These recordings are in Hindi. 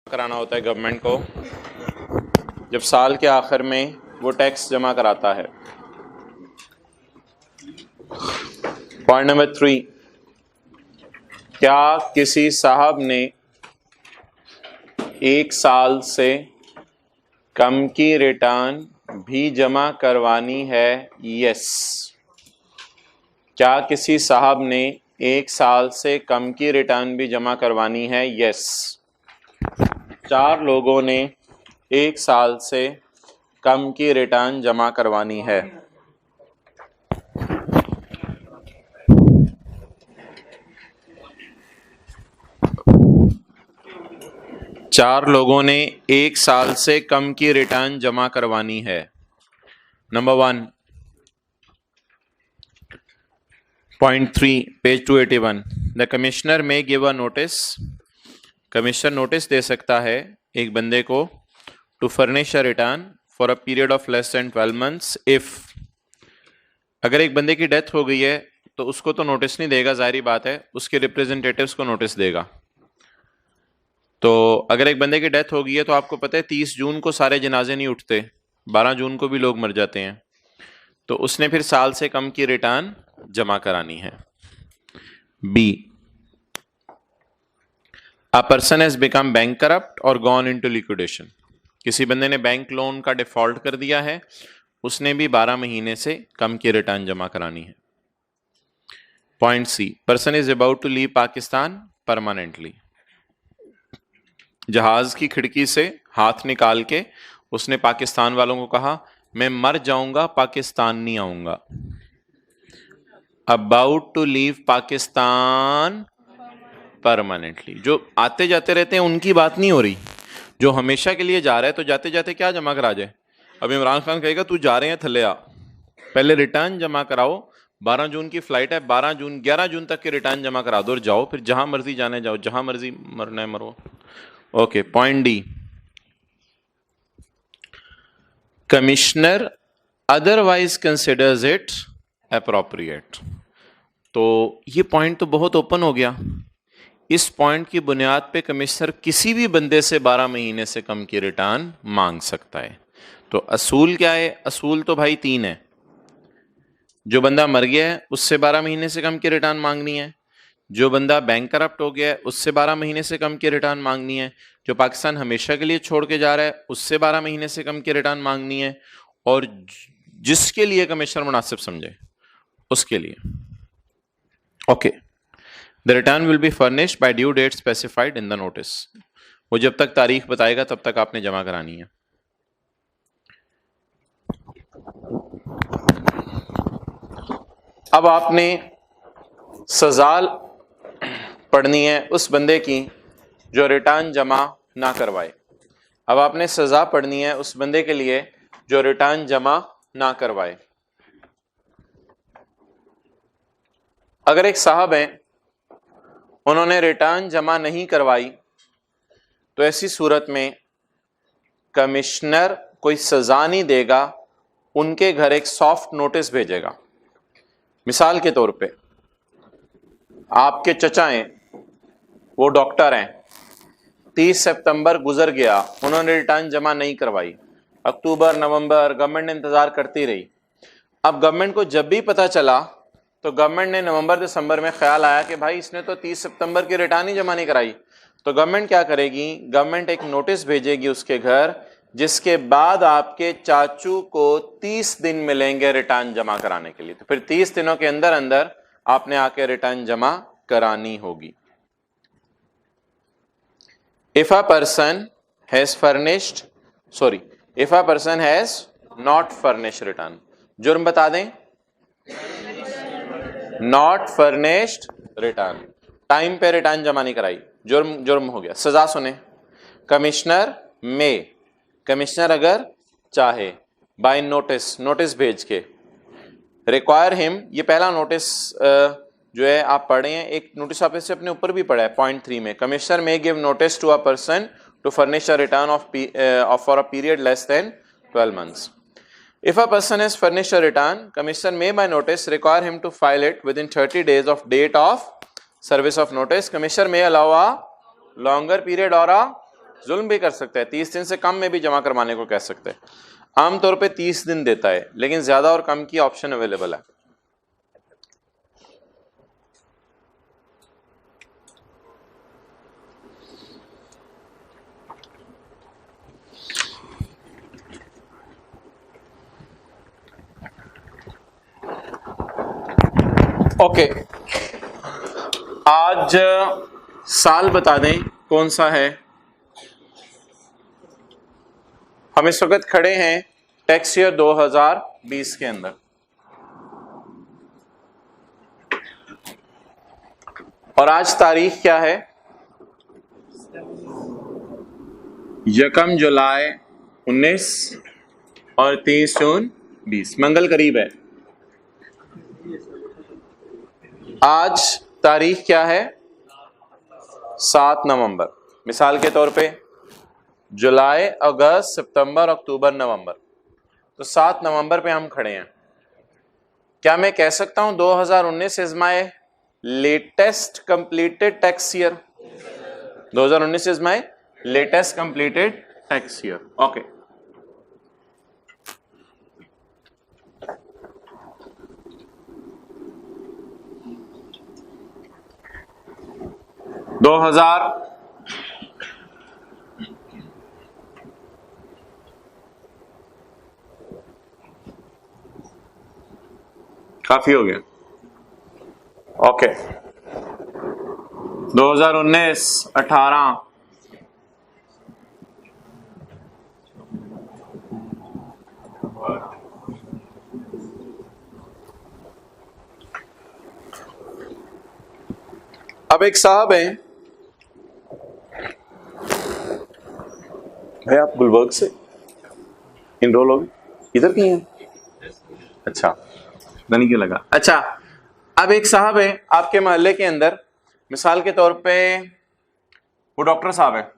कराना होता है गवर्नमेंट को जब साल के आखिर में वो टैक्स जमा कराता है। पॉइंट नंबर 3, क्या किसी साहब ने 1 साल से कम की रिटर्न भी जमा करवानी है? यस। क्या किसी साहब ने 1 साल से कम की रिटर्न भी जमा करवानी है? यस। 4 लोगों ने 1 साल से कम की रिटर्न जमा करवानी है। चार लोगों ने 1 साल से कम की रिटर्न जमा करवानी है। Number 1, point 3, page 281, the commissioner may give a notice. Commissioner notice दे सकता है एक बंदे को to furnish a return for a period of less than 12 months if, अगर एक बंदे की डेथ हो गई है तो उसको तो नोटिस नहीं देगा, जाहिर बात है, उसके रिप्रेजेंटेटिव्स को नोटिस देगा। तो अगर एक बंदे की डेथ हो गई है तो आपको पता है 30 जून को सारे जनाजे नहीं उठते, 12 जून को भी लोग मर जाते हैं, तो उसने फिर साल से कम की रिटर्न जमा करानी है। B, a person has become bankrupt और गॉन इनटू लिक्विडेशन। किसी बंदे ने बैंक लोन का डिफॉल्ट कर दिया है, उसने भी 12 महीने से कम की रिटर्न जमा करानी है। Point C, person is about to leave Pakistan permanently. जहाज की खिड़की से हाथ निकाल के उसने पाकिस्तान वालों को कहा मैं मर जाऊंगा, पाकिस्तान नहीं आऊंगा। About to leave Pakistan permanently. जो आते जाते रहते हैं उनकी बात नहीं हो रही, जो हमेशा के लिए जा रहा है तो जाते जाते क्या जमा करा जाए। अब इमरान खान कहेगा तू जा रहे हैं थले आ, पहले रिटर्न जमा कराओ, 12 जून की फ्लाइट है, 11 जून तक के रिटर्न जमा करा दो और जाओ, फिर जहां मर्जी जाने जाओ, जहां मर्जी मरना है मरो। Okay, point D, commissioner otherwise considers it appropriate. तो ये पॉइंट तो बहुत ओपन हो गया। इस पॉइंट की बुनियाद पे कमिश्नर किसी भी बंदे से 12 महीने से कम की रिटर्न मांग सकता है। तो असूल क्या है? असूल तो भाई 3 है। जो बंदा मर गया है उससे 12 महीने से कम की रिटर्न मांगनी है, जो बंदा बैंकरप्ट हो गया है उससे 12 महीने से कम की रिटर्न मांगनी है, जो पाकिस्तान हमेशा के लिए छोड़ के जा रहा है उससे 12 महीने से कम की रिटर्न मांगनी है, और जिसके लिए कमिश्नर मुनासिब समझे उसके लिए। Okay, the return will be furnished by due date specified in the notice. वो जब तक तारीख बताएगा तब तक आपने जमा करानी है। अब आपने सजा पढ़नी है उस बंदे की जो रिटर्न जमा ना करवाए। अब आपने सजा पढ़नी है उस बंदे के लिए जो रिटर्न जमा ना करवाए। अगर एक साहब हैं, उन्होंने रिटर्न जमा नहीं करवाई, तो ऐसी सूरत में कमिश्नर कोई सजा नहीं देगा, उनके घर एक सॉफ्ट नोटिस भेजेगा। मिसाल के तौर पे आपके चचा हैं, वो डॉक्टर हैं, 30 सितंबर गुजर गया, उन्होंने रिटर्न जमा नहीं करवाई, अक्टूबर नवंबर गवर्नमेंट ने इंतजार करती रही। अब गवर्नमेंट को जब भी पता चला तो गवर्नमेंट ने नवंबर दिसंबर में ख्याल आया कि भाई इसने तो 30 सितंबर की रिटर्न ही जमा नहीं कराई, तो गवर्नमेंट क्या करेगी? गवर्नमेंट एक नोटिस भेजेगी उसके घर, जिसके बाद आपके चाचू को 30 दिन मिलेंगे रिटर्न जमा कराने के लिए। तो फिर 30 दिनों के अंदर अंदर आपने आके रिटर्न जमा करानी होगी। If a person has furnished, sorry, if a person has not furnished return, जुर्म बता दें, नॉट फर्निश्ड रिटर्न, टाइम पे रिटर्न जमा नहीं कराई, जुर्म हो गया। सजा सुने, कमिश्नर में, कमिश्नर अगर चाहे, बाय नोटिस, नोटिस भेज के, रिक्वायर हिम, ये पहला नोटिस जो है आप पढ़े हैं, एक नोटिस आप इससे अपने ऊपर भी पढ़ा है पॉइंट 3 में, commissioner may give notice to a person to furnish a return of for a period less than 12 months. If a person has furnished a return, Commissioner may by notice require him to file it within 30 days of date of service of notice. Commissioner may allow a longer period or a जुल्म भी कर सकता है, 30 दिन से कम में भी जमा करवाने को कह सकते हैं। आमतौर पे 30 दिन देता है, लेकिन ज्यादा और कम की ऑप्शन अवेलेबल है। ओके, आज साल बता दें कौन सा है। हम इस वक्त खड़े हैं टैक्स ईयर 2020 के अंदर, और आज तारीख क्या है? 1 जुलाई 19 और 30 जून 20। मंगल करीब है। आज तारीख क्या है? 7 नवंबर। मिसाल के तौर पे जुलाई, अगस्त, सितंबर, अक्टूबर, नवंबर, तो 7 नवंबर पे हम खड़े हैं। क्या मैं कह सकता हूं 2019 is my latest completed tax year? 2019 is my latest completed tax year. Okay, काफी हो गया। ओके, 2019, 18, अब एक साहब हैं, भाई आप गुलबर्ग से इनरोल हो गए, इधर कहीं हैं? अच्छा, नहीं क्या लगा। अच्छा, अब एक साहब है आपके मोहल्ले के अंदर, मिसाल के तौर पे वो डॉक्टर साहब है,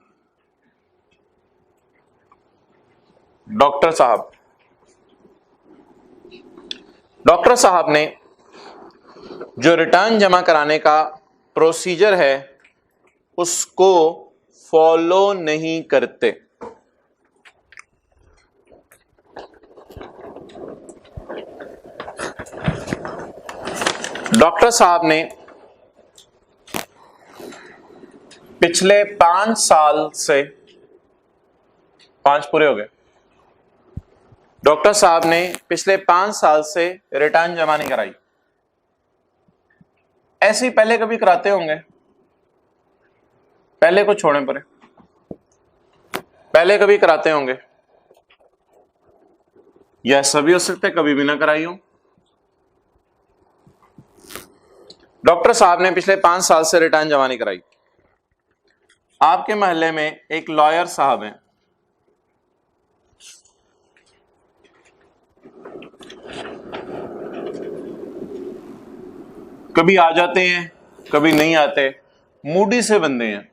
डॉक्टर साहब ने जो रिटर्न जमा कराने का प्रोसीजर है उसको फॉलो नहीं करते। डॉक्टर साहब ने पिछले 5 साल से, 5 पूरे हो गए, डॉक्टर साहब ने पिछले 5 साल से रिटर्न जमा नहीं कराई। ऐसे ही पहले कभी कराते होंगे, पहले को छोड़ें परे, पहले कभी कराते होंगे, या ऐसा भी हो सकता है कभी भी ना कराई हो। डॉक्टर साहब ने पिछले 5 साल से रिटर्न जमा नहीं कराई। आपके मोहल्ले में एक लॉयर साहब हैं, कभी आ जाते हैं कभी नहीं आते, मूडी से बंदे हैं,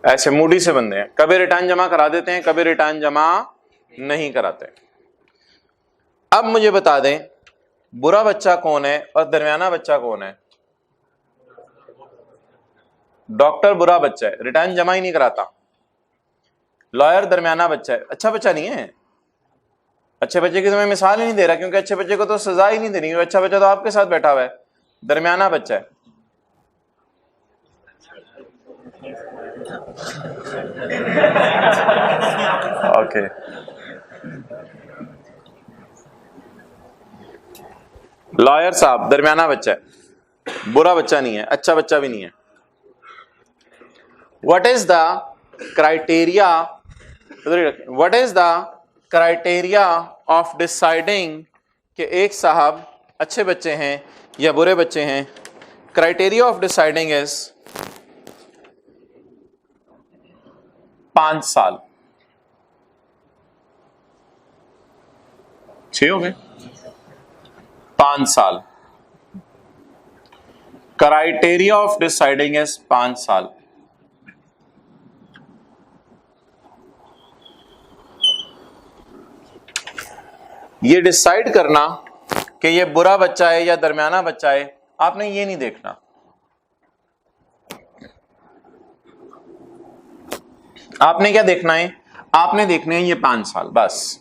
ऐसे मूडी से बंदे हैं, कभी रिटर्न जमा करा देते हैं, कभी रिटर्न जमा नहीं कराते। अब मुझे बता दें बुरा बच्चा कौन है और दरमियाना बच्चा कौन है? डॉक्टर बुरा बच्चा है, रिटर्न जमा ही नहीं कराता। लॉयर दरमियाना बच्चा है, अच्छा बच्चा नहीं है। अच्छे बच्चे की तो मैं मिसाल ही नहीं दे रहा, क्योंकि अच्छे बच्चे को तो सजा ही नहीं देनी, अच्छा बच्चा तो आपके साथ बैठा हुआ है। दरमियाना बच्चा है। ओके, लॉयर साहब दरमियाना बच्चा है, बुरा बच्चा नहीं है, अच्छा बच्चा भी नहीं है। What is the criteria, what is the criteria of deciding कि एक साहब अच्छे बच्चे हैं या बुरे बच्चे हैं? क्राइटेरिया ऑफ डिसाइडिंग इज 5 साल। 6 हो गए, 5 साल। क्राइटेरिया ऑफ डिसाइडिंग इज 5 साल। ये डिसाइड करना कि ये बुरा बच्चा है या दरमियाना बच्चा है, आपने ये नहीं देखना। आपने क्या देखना है, आपने देखने हैं ये 5 साल बस।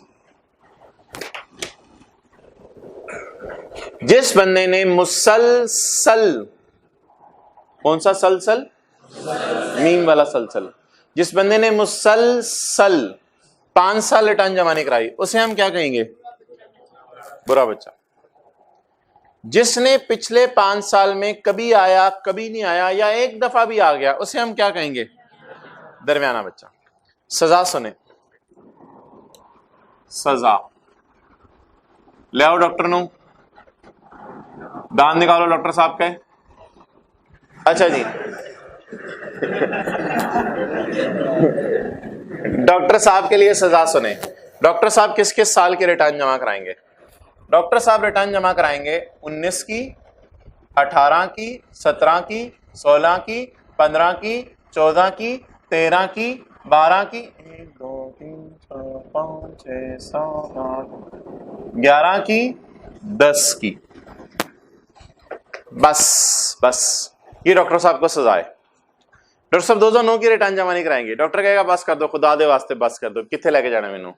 जिस बंदे ने मुसलसल, कौन सा सलसल, मीम वाला सलसल, जिस बंदे ने मुसलसल 5 साल रिटर्न जमा नहीं कराई उसे हम क्या कहेंगे, बुरा बच्चा। जिसने पिछले 5 साल में कभी आया कभी नहीं आया या एक दफा भी आ गया उसे हम क्या कहेंगे, दरमियाना बच्चा। सजा सुने, सजा ले आओ डॉक्टर नो, दांत निकालो डॉक्टर साहब के। अच्छा जी डॉक्टर साहब के लिए सजा सुने। डॉक्टर साहब किस किस साल के रिटर्न जमा कराएंगे, डॉक्टर साहब रिटर्न जमा कराएंगे 19 की, 18 की, 17 की, 16 की, 15 की, 14 की, 13 की, 12 की, 1 2 3 4 5 6 7 8 11 की, 10 की, बस ये डॉक्टर साहब को सजा है। डॉक्टर साहब 2009 की रिटर्न जमा नहीं कराएंगे, डॉक्टर कहेगा बस कर दो, खुदा दे वास्ते बस कर दो, कितने लेके जाना मैनू,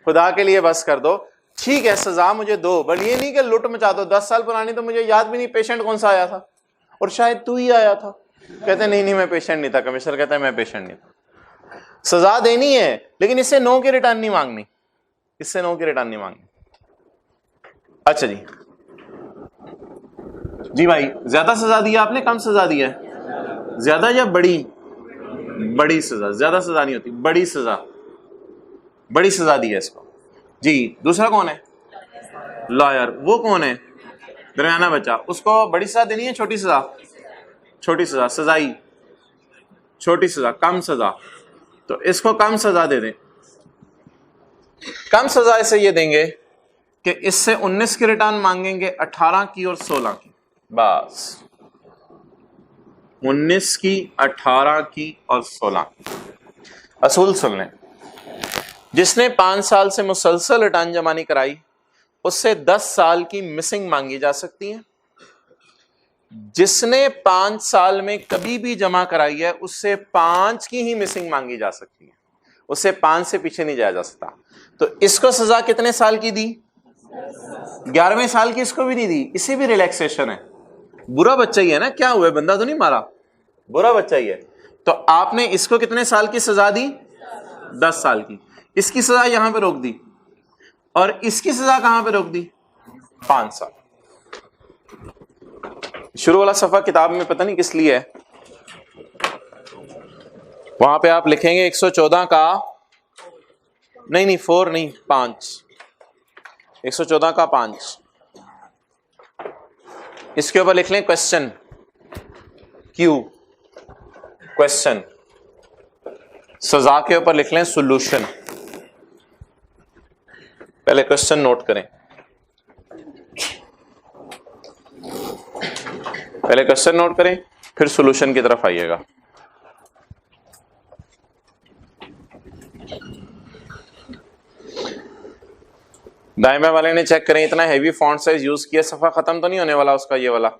खुदा के लिए बस कर दो। ठीक है सजा मुझे दो, बट ये नहीं कि लुट मचा दो। 10 साल पुरानी तो मुझे याद भी नहीं पेशेंट कौन सा आया था, और शायद तू ही आया था। कहते नहीं मैं पेशेंट नहीं था। कमिश्नर कहता है मैं पेशेंट नहीं था। सजा देनी है लेकिन इससे 9 की रिटर्न नहीं मांगनी, इससे 9 की रिटर्न नहीं मांगनी। अच्छा जी भाई, ज्यादा सजा दी आपने, कम सजा दिया है, ज्यादा या बड़ी, बड़ी सजा। ज्यादा सजा नहीं होती, बड़ी सजा, बड़ी सजा दी है इसको जी। दूसरा कौन है, लॉयर। वो कौन है, दरमियाना बच्चा। उसको बड़ी सजा देनी है, छोटी सजा, छोटी सजा, सजाई छोटी सजा, कम सजा। तो इसको कम सजा दे दें। कम सजा इसे ये देंगे कि इससे 19 की रिटर्न मांगेंगे, 18 की और 16 की, बस 19 की, 18 की और 16 की। असूल सुन लें, जिसने 5 साल से मुसलसल रिटर्न जमा नहीं कराई उससे 10 साल की मिसिंग मांगी जा सकती है। जिसने 5 साल में कभी भी जमा कराई है उससे 5 की ही मिसिंग मांगी जा सकती है, उससे 5 से पीछे नहीं जाया जा सकता। तो इसको सजा कितने साल की दी, 11वें साल की इसको भी नहीं दी, इसे भी रिलैक्सेशन है। बुरा बच्चा ही है ना, क्या हुआ, बंदा तो नहीं मारा, बुरा बच्चा ही है। तो आपने इसको कितने साल की सजा दी, 10 साल की। इसकी सजा यहां पे रोक दी और इसकी सजा कहां पे रोक दी, 5 साल। शुरू वाला सफा किताब में पता नहीं किस लिए है, वहां पे आप लिखेंगे 114 का, नहीं 4 नहीं 5, 114 का 5। इसके ऊपर लिख लें क्वेश्चन, क्यू क्वेश्चन, सजा के ऊपर लिख लें सॉल्यूशन। पहले क्वेश्चन नोट करें, पहले क्वेश्चन नोट करें फिर सॉल्यूशन की तरफ आइएगा। दाएं बाएं वाले ने चेक करें, इतना हैवी फॉन्ट साइज यूज किया, सफा खत्म तो नहीं होने वाला उसका ये वाला।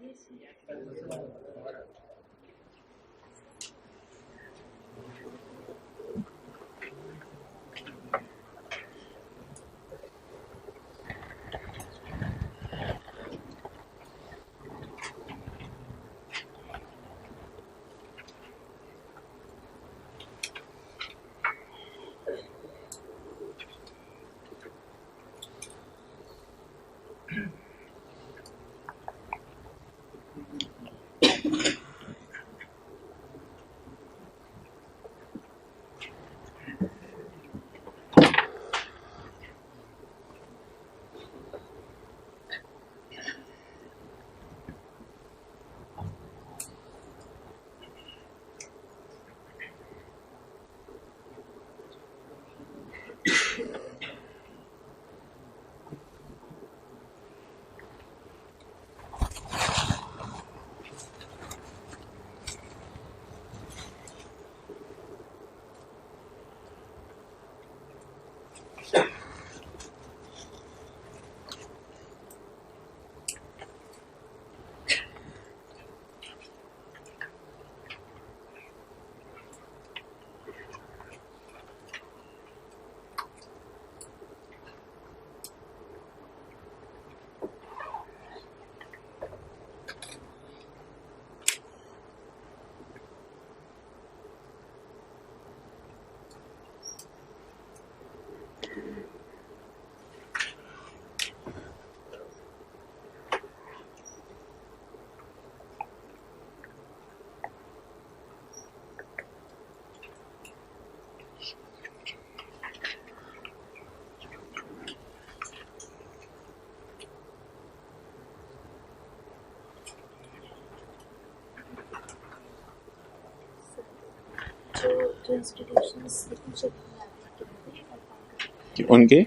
जो इंस्टीट्यूशंस सिटीजनशिप में आते हैं कि उनके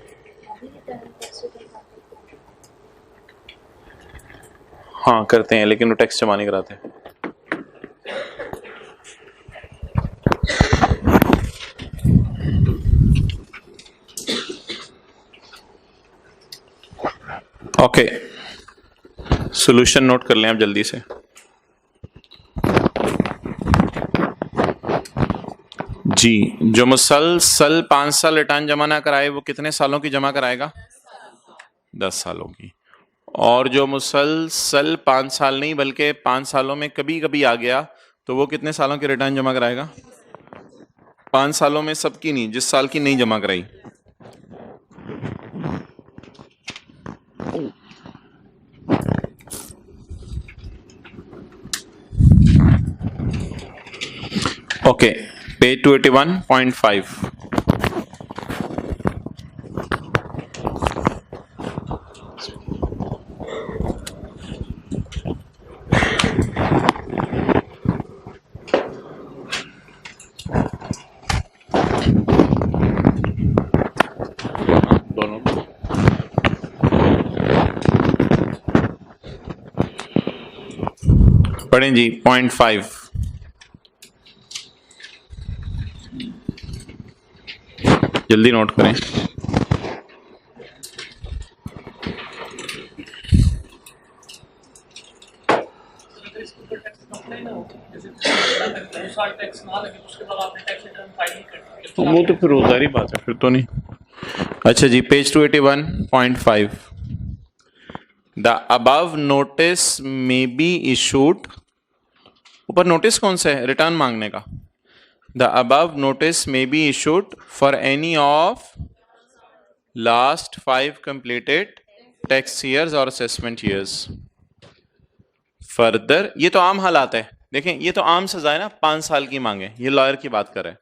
हाँ करते हैं, लेकिन वो टैक्स जमा नहीं कराते। ओके, सॉल्यूशन नोट कर लें आप जल्दी से। जी, जो मुसलसल 5 साल रिटर्न जमा ना कराए वो कितने सालों की जमा कराएगा? 10 सालों की। और जो मुसलसल 5 साल नहीं बल्कि 5 सालों में कभी कभी आ गया तो वो कितने सालों की रिटर्न जमा कराएगा? 5 सालों में सबकी नहीं, जिस साल की नहीं जमा कराई। Okay, page 281.5। दोनों पढ़ें जी। 0.5 जल्दी नोट करें। वो तो फिर रोजारी बात है, फिर तो नहीं। अच्छा जी, page 281.5। The above notice may be issued, ऊपर नोटिस कौन सा है? रिटर्न मांगने का। The above notice may be issued for any of last 5 completed tax years और असेसमेंट ईयर्स। फर्दर, ये तो आम हालात है, देखें ये तो आम सजा है ना, 5 साल की मांगे, ये लॉयर की बात कर रहे हैं।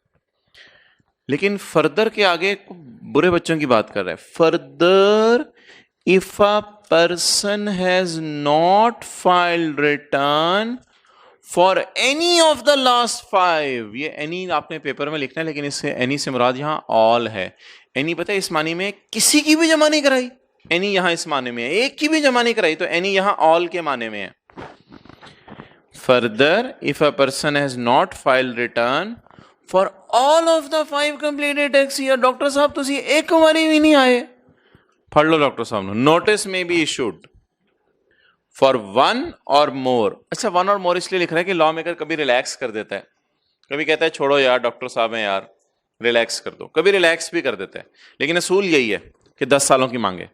लेकिन फर्दर के आगे बुरे बच्चों की बात कर रहे हैं। Further if a person has not filed return for any of the last 5, ये एनी आपने पेपर में लिखना है, लेकिन इससे एनी से मुराद यहां ऑल है। एनी पता है इस मानी में किसी की भी जमा नहीं कराई, एनी यहां इस माने में है, एक की भी जमा नहीं कराई, तो एनी यहां ऑल के माने में है। Further if a person has not filed return for all of the 5 completed tax year. Doctor साहब तुसी एक बारी भी नहीं आए, पढ़ लो डॉक्टर साहब। नोटिस में बी इशूड फॉर 1 और मोर। अच्छा, 1 और मोर इसलिए लिख रहा है कि लॉ मेकर कभी रिलैक्स कर देता है, कभी कहता है छोड़ो यार डॉक्टर साहब हैं यार, रिलैक्स कर दो, कभी रिलैक्स भी कर देता है, लेकिन असूल यही है कि 10 सालों की मांगे।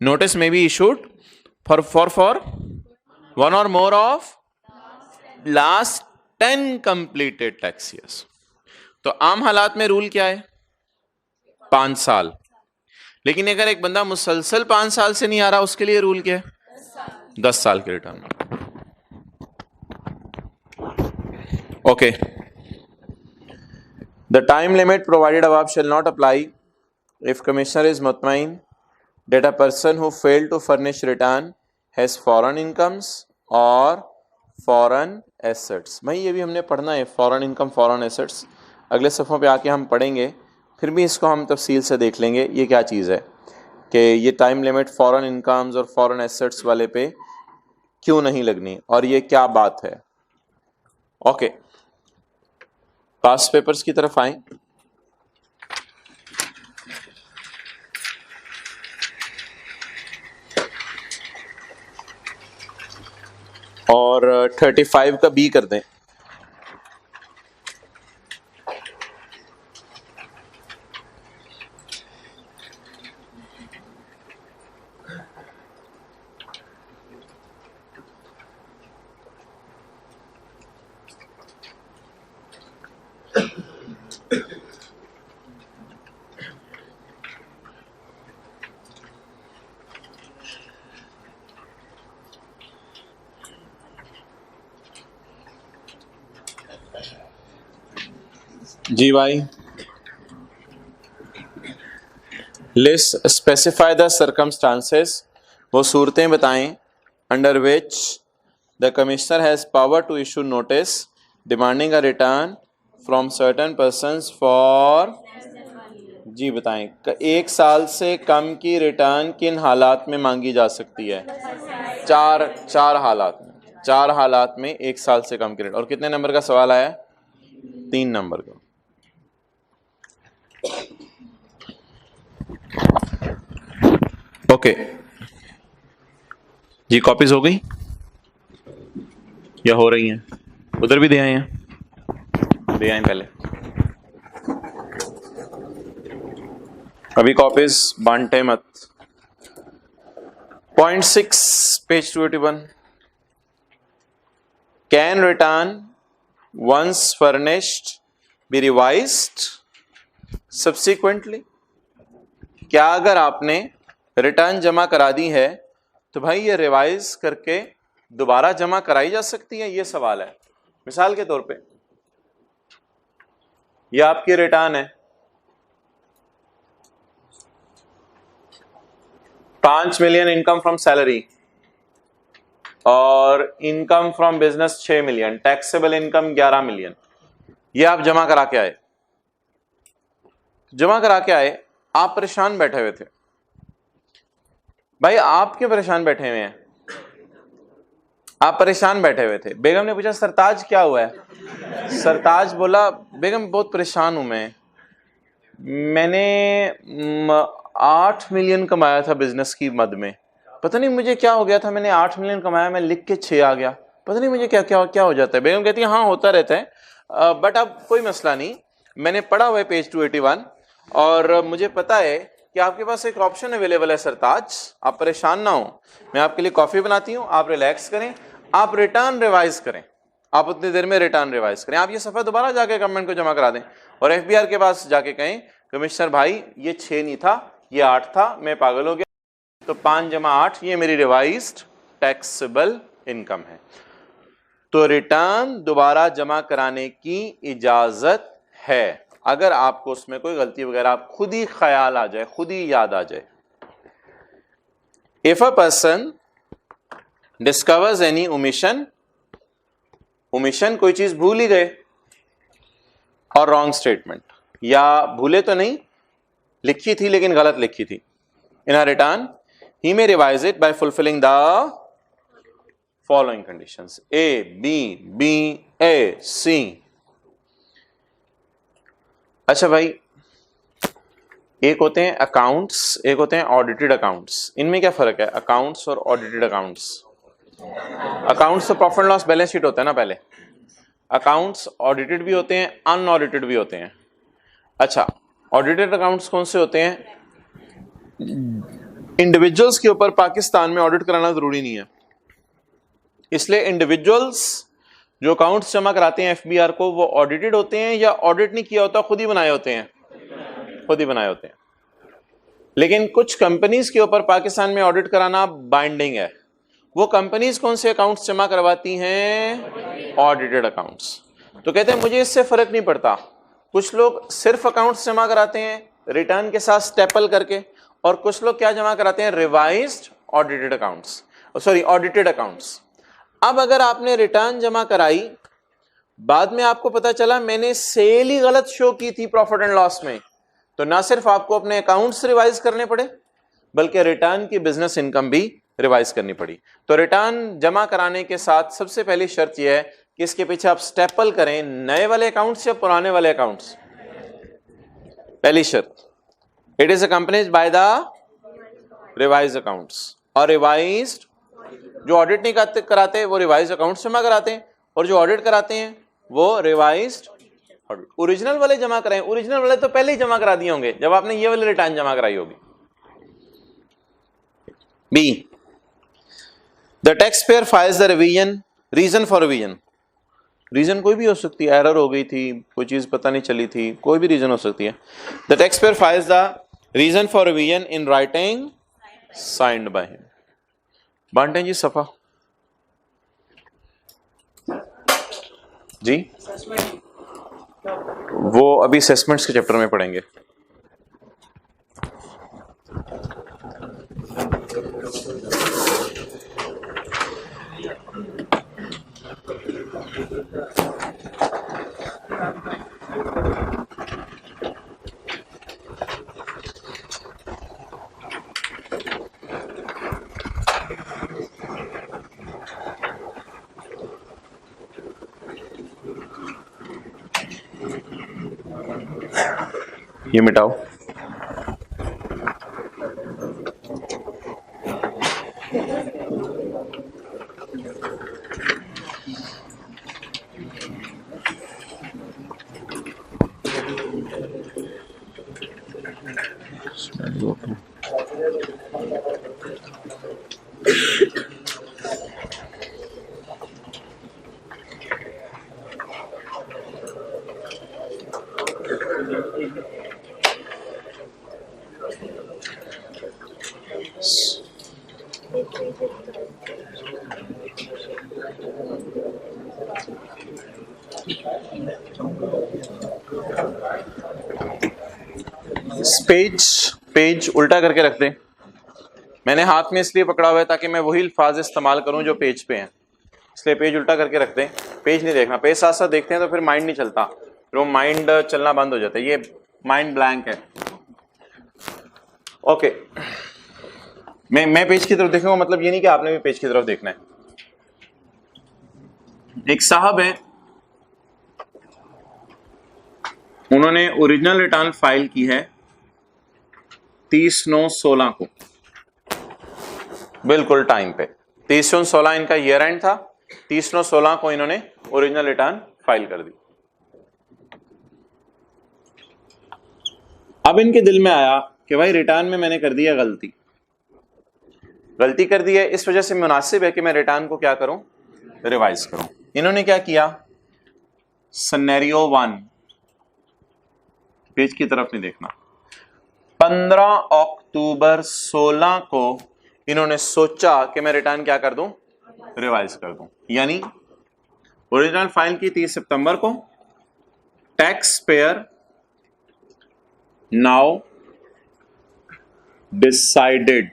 नोटिस में बी इशूड फॉर 1 और more of last 10 completed tax years. तो आम हालात में रूल क्या है? 5 साल। लेकिन अगर एक बंदा मुसलसल 5 साल से नहीं आ रहा, उसके लिए रूल क्या है? 10 साल के return. Okay, the time limit provided above shall not apply if commissioner is मुतमईन that a person who failed to furnish return has foreign incomes और foreign assets। भाई ये भी हमने पढ़ना है, foreign income foreign assets अगले सफ़ों पे आके हम पढ़ेंगे, फिर भी इसको हम तफसील से देख लेंगे ये क्या चीज़ है कि ये टाइम लिमिट फॉरेन इनकम्स और फॉरेन एसेट्स वाले पे क्यों नहीं लगनी और ये क्या बात है। ओके, पास्ट पेपर्स की तरफ आए। और 35 का बी कर दें। जी भाई, लिस्ट स्पेसिफाई द सर्कमस्टांसेस, वो सूरतें बताएं under which the commissioner has power to issue notice demanding a return from certain persons for, जी बताएं, 1 साल से कम की रिटर्न किन हालात में मांगी जा सकती है? चार हालात में, 4 हालात में 1 साल से कम की रिटर्न। और कितने नंबर का सवाल आया? 3 नंबर का। ओके जी, कॉपीज हो गई या हो रही हैं? उधर भी दे आए हैं, दे आए पहले। अभी कॉपीज बांटे मत। Point 6 page 281, can return once furnished be revised subsequently? क्या अगर आपने रिटर्न जमा करा दी है तो भाई ये रिवाइज करके दोबारा जमा कराई जा सकती है? ये सवाल है। मिसाल के तौर पे ये आपकी रिटर्न है, 5 मिलियन इनकम फ्रॉम सैलरी और income from business 6 million, taxable income 11 million. ये आप जमा करा के आए, आप परेशान बैठे हुए थे। भाई आप क्यों परेशान बैठे हुए हैं? आप परेशान बैठे हुए थे। बेगम ने पूछा सरताज क्या हुआ है? सरताज बोला बेगम बहुत परेशान हूं मैंने 8 मिलियन कमाया था बिजनेस की मद में, पता नहीं मुझे क्या हो गया था, मैंने 8 मिलियन कमाया, मैं लिख के 6 आ गया, पता नहीं मुझे क्या क्या क्या हो जाता है। बेगम कहती है हाँ होता रहता है, बट अब कोई मसला नहीं, मैंने पढ़ा हुआ है पेज 281 और मुझे पता है कि आपके पास एक ऑप्शन अवेलेबल है सरताज, आप परेशान ना हो, मैं आपके लिए कॉफी बनाती हूँ, आप रिलैक्स करें, आप रिटर्न रिवाइज करें, आप उतनी देर में रिटर्न रिवाइज करें, आप ये सफा दोबारा जाके गवर्नमेंट को जमा करा दें और एफबीआर के पास जाके कहें कमिश्नर भाई ये 6 नहीं था, ये 8 था, मैं पागल हो गया, तो 5 जमा 8 ये मेरी रिवाइज्ड टैक्सेबल इनकम है। तो रिटर्न दोबारा जमा कराने की इजाजत है अगर आपको उसमें कोई गलती वगैरह आप खुद ही ख्याल आ जाए, खुद ही याद आ जाए। If a person discovers any omission, omission कोई चीज भूल ही गए, और रॉन्ग स्टेटमेंट, या भूले तो नहीं, लिखी थी लेकिन गलत लिखी थी, in a return he may revise it by fulfilling the following conditions A B A C. अच्छा भाई, एक होते हैं अकाउंट्स, एक होते हैं ऑडिटेड अकाउंट्स, इनमें क्या फर्क है अकाउंट्स और ऑडिटेड अकाउंट्स? अकाउंट्स तो profit and loss balance sheet होता है ना पहले, अकाउंट्स ऑडिटेड भी होते हैं, अनऑडिटेड भी होते हैं। अच्छा, ऑडिटेड अकाउंट्स कौन से होते हैं? इंडिविजुअल्स के ऊपर पाकिस्तान में ऑडिट कराना जरूरी नहीं है, इसलिए इंडिविजुअल्स जो अकाउंट्स जमा कराते हैं एफबीआर को वो ऑडिटेड होते हैं या ऑडिट नहीं किया होता, खुद ही बनाए होते हैं, खुद ही बनाए होते हैं। लेकिन कुछ कंपनीज के ऊपर पाकिस्तान में ऑडिट कराना बाइंडिंग है। वो कंपनीज कौन से अकाउंट्स जमा करवाती हैं? Audited accounts. तो कहते हैं मुझे इससे फर्क नहीं पड़ता, कुछ लोग सिर्फ अकाउंट्स जमा कराते हैं रिटर्न के साथ स्टेपल करके, और कुछ लोग क्या जमा कराते हैं? Revised audited accounts, sorry audited accounts. अब अगर आपने रिटर्न जमा कराई, बाद में आपको पता चला मैंने सेल ही गलत शो की थी प्रॉफिट एंड लॉस में, तो ना सिर्फ आपको अपने अकाउंट्स रिवाइज करने पड़े बल्कि रिटर्न की बिजनेस इनकम भी रिवाइज करनी पड़ी। तो रिटर्न जमा कराने के साथ सबसे पहली शर्त यह है कि इसके पीछे आप स्टेपल करें नए वाले अकाउंट्स या पुराने वाले अकाउंट्स। पहली शर्त, it is accompanied by the revise accounts, और रिवाइज्ड जो ऑडिट नहीं कराते वो रिवाइज अकाउंट्स जमा कराते हैं, और जो ऑडिट कराते हैं वो रिवाइज्ड ऑडिट। ओरिजिनल वाले जमा कराएं, ओरिजिनल वाले तो पहले ही जमा करा दिए होंगे जब आपने ये वाले रिटर्न जमा कराई होगी। B, the tax payer files the revision, reason for revision, reason कोई भी हो सकती है, एरर हो गई थी, कोई चीज पता नहीं चली थी, कोई भी रीजन हो सकती है। The tax payer files the reason for revision in writing signed by him. बांटे जी सफा जी, वो अभी असेसमेंट्स के चैप्टर में पढ़ेंगे। ये मिटाओ। पेज उल्टा करके रख दे। मैंने हाथ में इसलिए पकड़ा हुआ है ताकि मैं वही अल्फाज इस्तेमाल करूं जो पेज पे हैं, इसलिए पेज उल्टा करके रख दे। पेज नहीं देखना, पेज साथ साथ देखते हैं तो फिर माइंड नहीं चलता, फिर वो माइंड चलना बंद हो जाता है। ये माइंड ब्लैंक है। ओके, मैं पेज की तरफ देखूंगा, मतलब ये नहीं कि आपने भी पेज की तरफ देखना है। एक साहब है, उन्होंने ओरिजिनल रिटर्न फाइल की है 30/9/16 को, बिल्कुल टाइम पे। 30/9/16 इनका ईयर एंड था, 30/9/16 को इन्होंने ओरिजिनल रिटर्न फाइल कर दी। अब इनके दिल में आया कि भाई रिटर्न में मैंने कर दिया गलती कर दी है, इस वजह से मुनासिब है कि मैं रिटर्न को क्या करूं, रिवाइज करूं। इन्होंने क्या किया, सिनेरियो 1, पेज की तरफ नहीं देखना, 15 अक्टूबर 16 को इन्होंने सोचा कि मैं रिटर्न क्या कर दूं, रिवाइज कर दूं। यानी ओरिजिनल फाइल की 30 सितंबर को, tax payer now decided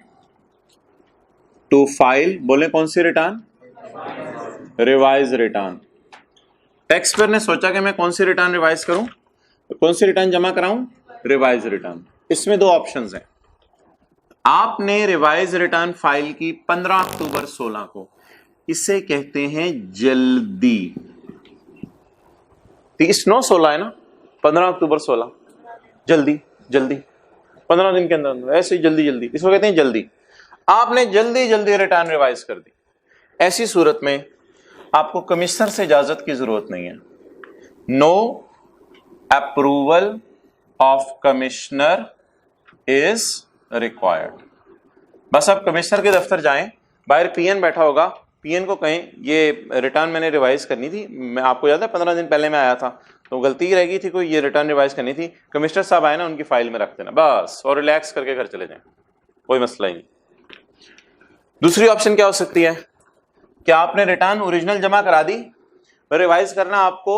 to file, बोले कौन सी return, revise return. Tax payer ने सोचा कि मैं कौन सी रिटर्न रिवाइज करूं, कौन सी रिटर्न जमा कराऊं, रिवाइज रिटर्न। इसमें दो ऑप्शंस हैं। आपने रिवाइज रिटर्न फाइल की 15 अक्टूबर 16 को, इसे कहते हैं जल्दी। 30/9/16 है ना, 15 अक्टूबर 16, जल्दी 15 दिन के अंदर, ऐसे जल्दी, इसको कहते हैं जल्दी। आपने जल्दी रिटर्न रिवाइज कर दी। ऐसी सूरत में आपको कमिश्नर से इजाजत की जरूरत नहीं है। No approval of commissioner is required. बस आप कमिश्नर के दफ्तर जाएं, बाहर पीएन बैठा होगा, पीएन को कहें ये रिटर्न मैंने रिवाइज करनी थी, मैं आपको याद है 15 दिन पहले मैं आया था तो गलती ही रह गई थी कोई, ये रिटर्न रिवाइज करनी थी, कमिश्नर साहब आए ना, उनकी फाइल में रख देना बस, और रिलैक्स करके घर चले जाएं, कोई मसला ही नहीं। दूसरी ऑप्शन क्या हो सकती है कि आपने रिटर्न ओरिजिनल जमा करा दी, रिवाइज करना आपको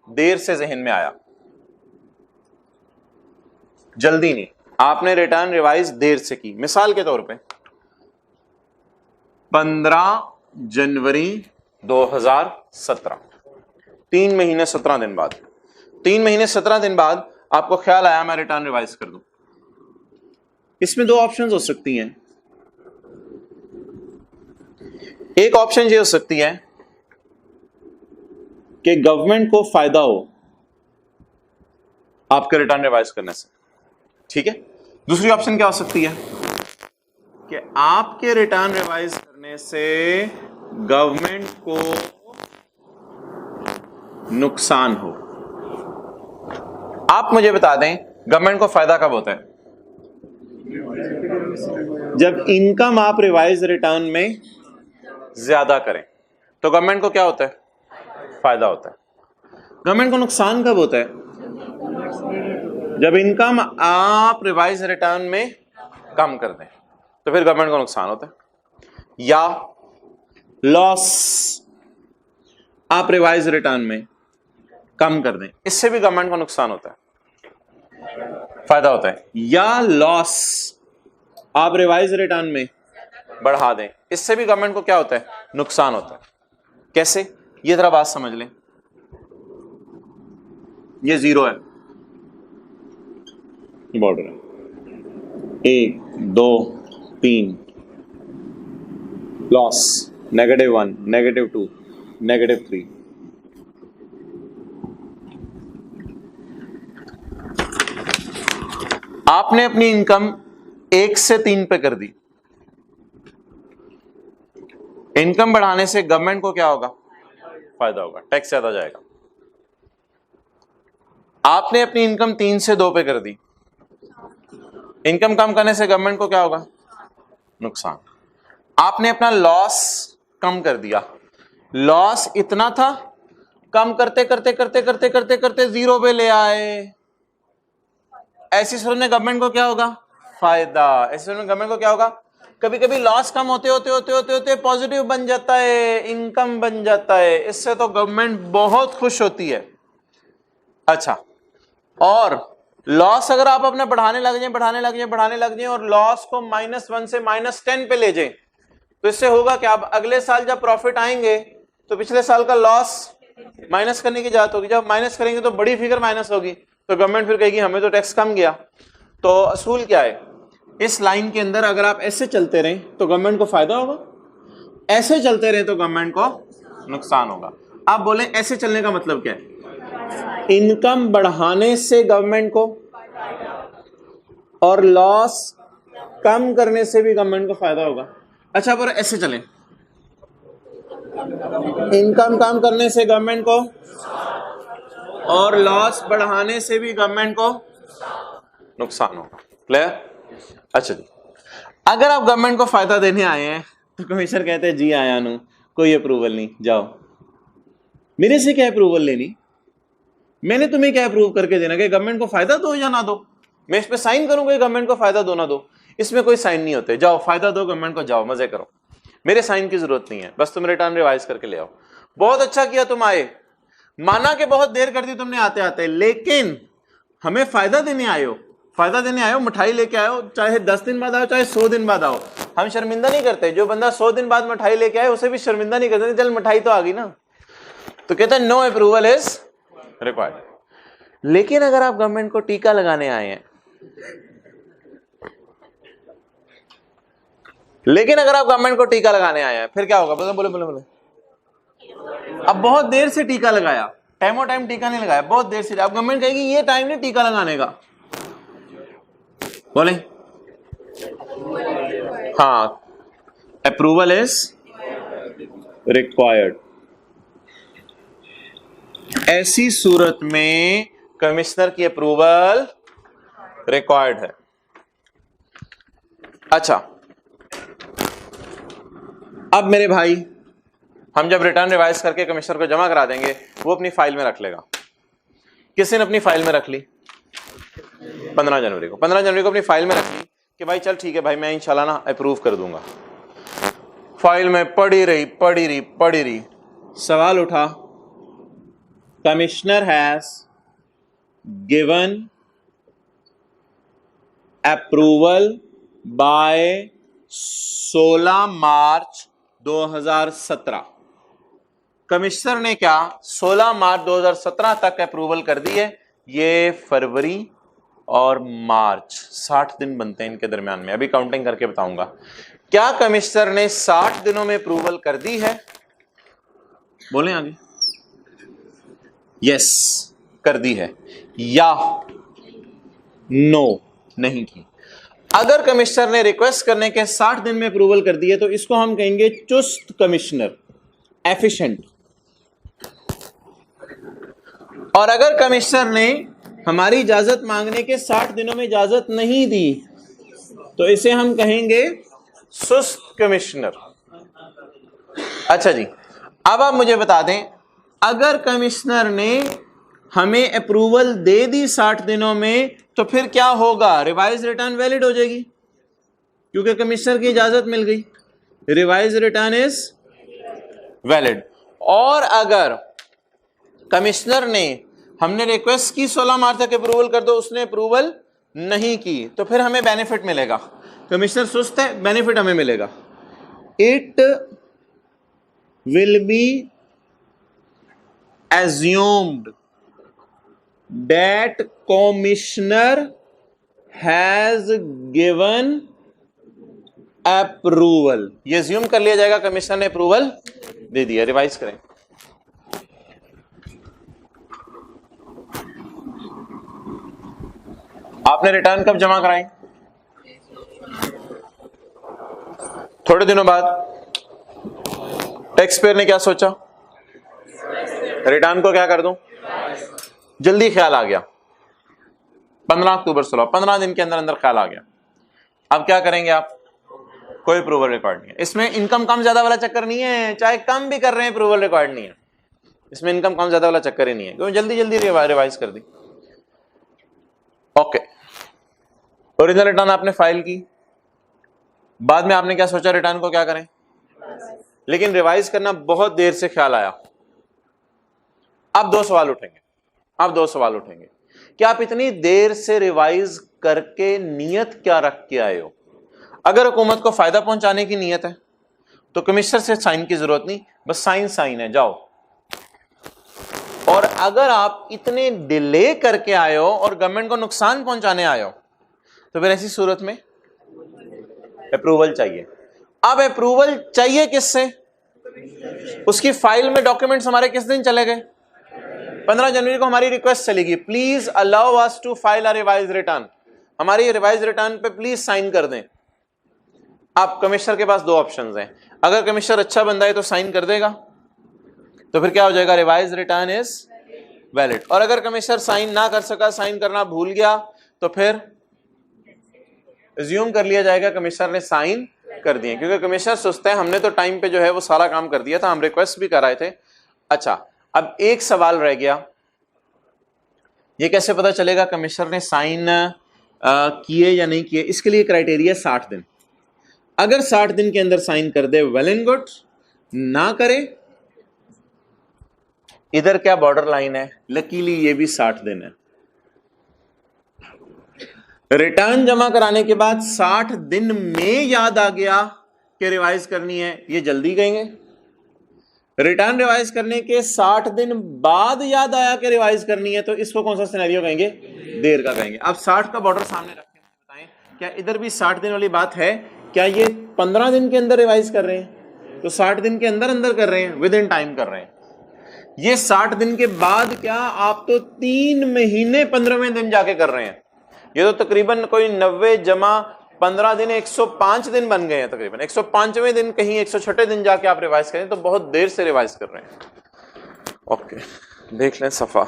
देर से जहन में आया, जल्दी नहीं, आपने रिटर्न रिवाइज देर से की। मिसाल के तौर पे 15 जनवरी 2017, 3 महीने 17 दिन बाद, 3 महीने 17 दिन बाद आपको ख्याल आया मैं रिटर्न रिवाइज कर दूं। इसमें दो ऑप्शंस हो सकती हैं। एक ऑप्शन ये हो सकती है कि गवर्नमेंट को फायदा हो आपके रिटर्न रिवाइज करने से, ठीक है। दूसरी ऑप्शन क्या हो सकती है कि आपके रिटर्न रिवाइज करने से गवर्नमेंट को नुकसान हो। आप मुझे बता दें गवर्नमेंट को फायदा कब होता है, जब इनकम आप रिवाइज रिटर्न में ज्यादा करें तो गवर्नमेंट को क्या होता है, फायदा होता है। गवर्नमेंट को नुकसान कब होता है, जब इनकम आप रिवाइज रिटर्न में कम कर दें तो फिर गवर्नमेंट को नुकसान होता है। या लॉस आप रिवाइज रिटर्न में कम कर दें, इससे भी गवर्नमेंट को नुकसान होता है, फायदा होता है। या लॉस आप रिवाइज रिटर्न में बढ़ा दें, इससे भी गवर्नमेंट को क्या होता है, नुकसान होता है। कैसे, ये जरा बात समझ लें। ये 0 है, बॉर्डर है, 1 2 3, लॉस -1 -2 -3, आपने अपनी इनकम 1 से 3 पे कर दी। इनकम बढ़ाने से गवर्नमेंट को क्या होगा? फायदा होगा, टैक्स ज्यादा जाएगा। आपने अपनी इनकम 3 से 2 पे कर दी। इनकम कम करने से गवर्नमेंट को क्या होगा? नुकसान। आपने अपना लॉस कम कर दिया। लॉस इतना था, कम करते करते करते करते करते करते 0 पे ले आए। ऐसी सूरत में गवर्नमेंट को क्या होगा? फायदा। ऐसी सूरत में गवर्नमेंट को क्या होगा? कभी कभी लॉस कम होते होते होते होते होते पॉजिटिव बन जाता है, इनकम बन जाता है। इससे तो गवर्नमेंट बहुत खुश होती है। अच्छा, और लॉस अगर आप अपना बढ़ाने लग जाए बढ़ाने लग जाए बढ़ाने लग जाए और लॉस को -1 से -10 पे ले जाए, तो इससे होगा कि आप अगले साल जब प्रॉफिट आएंगे तो पिछले साल का लॉस माइनस करने की जरूरत होगी। जब माइनस करेंगे तो बड़ी फिगर माइनस होगी, तो गवर्नमेंट फिर कहेगी हमें तो टैक्स कम गया। तो असूल क्या है? इस लाइन के अंदर अगर आप ऐसे चलते रहे तो गवर्नमेंट को फायदा होगा, ऐसे चलते रहे तो गवर्नमेंट को नुकसान होगा। आप बोले ऐसे चलने का मतलब क्या है? इनकम बढ़ाने से गवर्नमेंट को और लॉस कम करने से भी गवर्नमेंट को फायदा होगा। अच्छा, पर ऐसे चलें, इनकम कम करने से गवर्नमेंट को और लॉस बढ़ाने से भी गवर्नमेंट को नुकसान होगा। क्लियर? अच्छा जी, अगर आप गवर्नमेंट को फायदा देने आए हैं तो कमिश्नर कहते हैं जी आया नू, कोई अप्रूवल नहीं, जाओ। मेरे से क्या अप्रूवल लेनी? मैंने तुम्हें क्या अप्रूव करके देना कि गवर्नमेंट को फायदा दो या ना दो? मैं इस पे साइन करूंगा गवर्नमेंट को फायदा दो ना दो? इसमें कोई साइन नहीं होते। जाओ फायदा दो गवर्नमेंट को, जाओ मजे करो, मेरे साइन की जरूरत नहीं है, बस तुम रिटर्न रिवाइज करके ले आओ। बहुत अच्छा किया तुम आए, माना कि बहुत देर कर दी तुमने आते आते, लेकिन हमें फायदा देने आए हो। फायदा देने आए हो, मिठाई लेके आए हो, चाहे 10 दिन बाद आओ चाहे 100 दिन बाद आओ, हम शर्मिंदा नहीं करते। जो बंदा 100 दिन बाद मिठाई लेके आए उसे भी शर्मिंदा नहीं करते, चल मिठाई तो आ गई ना। तो कहते हैं नो अप्रूवल इज रिक्वायर्ड। लेकिन अगर आप गवर्नमेंट को टीका लगाने आए हैं, लेकिन अगर आप गवर्नमेंट को टीका लगाने आए हैं, फिर क्या होगा? बोले बोले बोले बोले। अब बहुत देर से टीका लगाया, टाइमो टाइम टीका नहीं लगाया, बहुत देर से। अब गवर्नमेंट कहेगी ये टाइम नहीं टीका लगाने का, बोले हाँ, अप्रूवल इज रिक्वायर्ड। ऐसी सूरत में कमिश्नर की अप्रूवल रिक्वायर्ड है। अच्छा, अब मेरे भाई, हम जब रिटर्न रिवाइज करके कमिश्नर को जमा करा देंगे, वो अपनी फाइल में रख लेगा। किसी ने अपनी फाइल में रख ली 15 जनवरी को, 15 जनवरी को अपनी फाइल में रख ली कि भाई चल ठीक है भाई, मैं इंशाल्लाह ना अप्रूव कर दूंगा। फाइल में पड़ी रही पड़ी रही पड़ी रही, सवाल उठा, commissioner has given approval bye 16 March 2017। Commissioner ने क्या 16 मार्च 2017 तक अप्रूवल कर दी है। ये फरवरी और मार्च 60 दिन बनते हैं इनके दरमियान में, अभी काउंटिंग करके बताऊंगा। क्या कमिश्नर ने 60 दिनों में अप्रूवल कर दी है? बोलें आगे। यस, कर दी है, या नो नहीं की। अगर कमिश्नर ने रिक्वेस्ट करने के 60 दिन में अप्रूवल कर दी है तो इसको हम कहेंगे चुस्त कमिश्नर, एफिशिएंट। और अगर कमिश्नर ने हमारी इजाजत मांगने के 60 दिनों में इजाजत नहीं दी तो इसे हम कहेंगे सुस्त कमिश्नर। अच्छा जी, अब आप मुझे बता दें, अगर कमिश्नर ने हमें अप्रूवल दे दी 60 दिनों में तो फिर क्या होगा? रिवाइज रिटर्न वैलिड हो जाएगी क्योंकि कमिश्नर की इजाजत मिल गई। Revise return is valid. और अगर कमिश्नर ने, हमने रिक्वेस्ट की 16 मार्च तक अप्रूवल कर दो, उसने अप्रूवल नहीं की, तो फिर हमें बेनिफिट मिलेगा। कमिश्नर सुस्त है, बेनिफिट हमें मिलेगा। It will be assumed that commissioner has given approval। ये assume कर लिया जाएगा कमिश्नर ने अप्रूवल दे दिया। रिवाइज करें, आपने रिटर्न कब जमा कराई? थोड़े दिनों बाद टैक्स पेयर ने क्या सोचा, रिटर्न को क्या कर दूं, जल्दी ख्याल आ गया, 15 अक्टूबर 16, 15 दिन के अंदर अंदर ख्याल आ गया। अब क्या करेंगे आप, कोई अप्रूवल रिकॉर्ड नहीं है। इसमें इनकम कम ज्यादा वाला चक्कर नहीं है, चाहे कम भी कर रहे हैं अप्रूवल रिकॉर्ड नहीं है, इसमें इनकम कम ज्यादा वाला चक्कर ही नहीं है, क्योंकि जल्दी जल्दी रिवाइज कर दी। ओके, ओरिजिनल रिटर्न आपने फाइल की, बाद में आपने क्या सोचा, रिटर्न को क्या करें, लेकिन रिवाइज करना बहुत देर से ख्याल आया। अब दो सवाल उठेंगे, कि आप इतनी देर से रिवाइज करके नियत क्या रख के आए हो। अगर हुकूमत को फायदा पहुंचाने की नियत है तो कमिश्नर से साइन की जरूरत नहीं, बस साइन है, जाओ। और अगर आप इतने डिले करके आए हो और गवर्नमेंट को नुकसान पहुंचाने आए हो तो फिर ऐसी सूरत में अप्रूवल चाहिए। अब अप्रूवल चाहिए किससे, उसकी फाइल में डॉक्यूमेंट्स हमारे किस दिन चले गए, 15 जनवरी को हमारी रिक्वेस्ट चलेगी, please allow us to file a revise return, हमारी रिवाइज रिटर्न पे प्लीज साइन कर दें। आप कमिश्नर के पास दो ऑप्शंस हैं, अगर कमिश्नर अच्छा बंदा है तो साइन कर देगा, तो फिर क्या हो जाएगा, रिवाइज रिटर्न इज वैलिड। और अगर कमिश्नर साइन ना कर सका, साइन करना भूल गया, तो फिर अज्यूम कर लिया जाएगा कमिश्नर ने साइन कर दिए, क्योंकि कमिश्नर सोचते हैं हमने तो टाइम पे जो है वो सारा काम कर दिया था, हम रिक्वेस्ट भी कर रहे थे। अच्छा, अब एक सवाल रह गया, ये कैसे पता चलेगा कमिश्नर ने साइन किए या नहीं किए। इसके लिए क्राइटेरिया 60 दिन, अगर 60 दिन के अंदर साइन कर दे वेल एंड गुड, ना करे, इधर क्या बॉर्डर लाइन है, लकीली ये भी 60 दिन है। रिटर्न जमा कराने के बाद 60 दिन में याद आ गया कि रिवाइज करनी है, ये जल्दी कहेंगे। रिटर्न रिवाइज करने के 60 दिन बाद याद आया कि रिवाइज करनी है, तो इसको कौन सा सिनेरियो कहेंगे, देर का कहेंगे। अब 60 का बॉर्डर सामने रखें, बताएं क्या इधर भी 60 दिन वाली बात है, क्या ये 15 दिन के अंदर रिवाइज कर रहे हैं, तो 60 दिन के अंदर अंदर कर रहे हैं, विद इन टाइम कर रहे हैं। ये 60 दिन के बाद क्या, आप तो 3 महीने 15वें दिन जाके कर रहे हैं, ये तो तकरीबन कोई 90 जमा 15 दिन 105 दिन बन गए हैं, तकरीबन 105वें दिन कहीं 106 दिन जाके आप रिवाइज करें, तो बहुत देर से रिवाइज कर रहे हैं। ओके, देख लें सफा,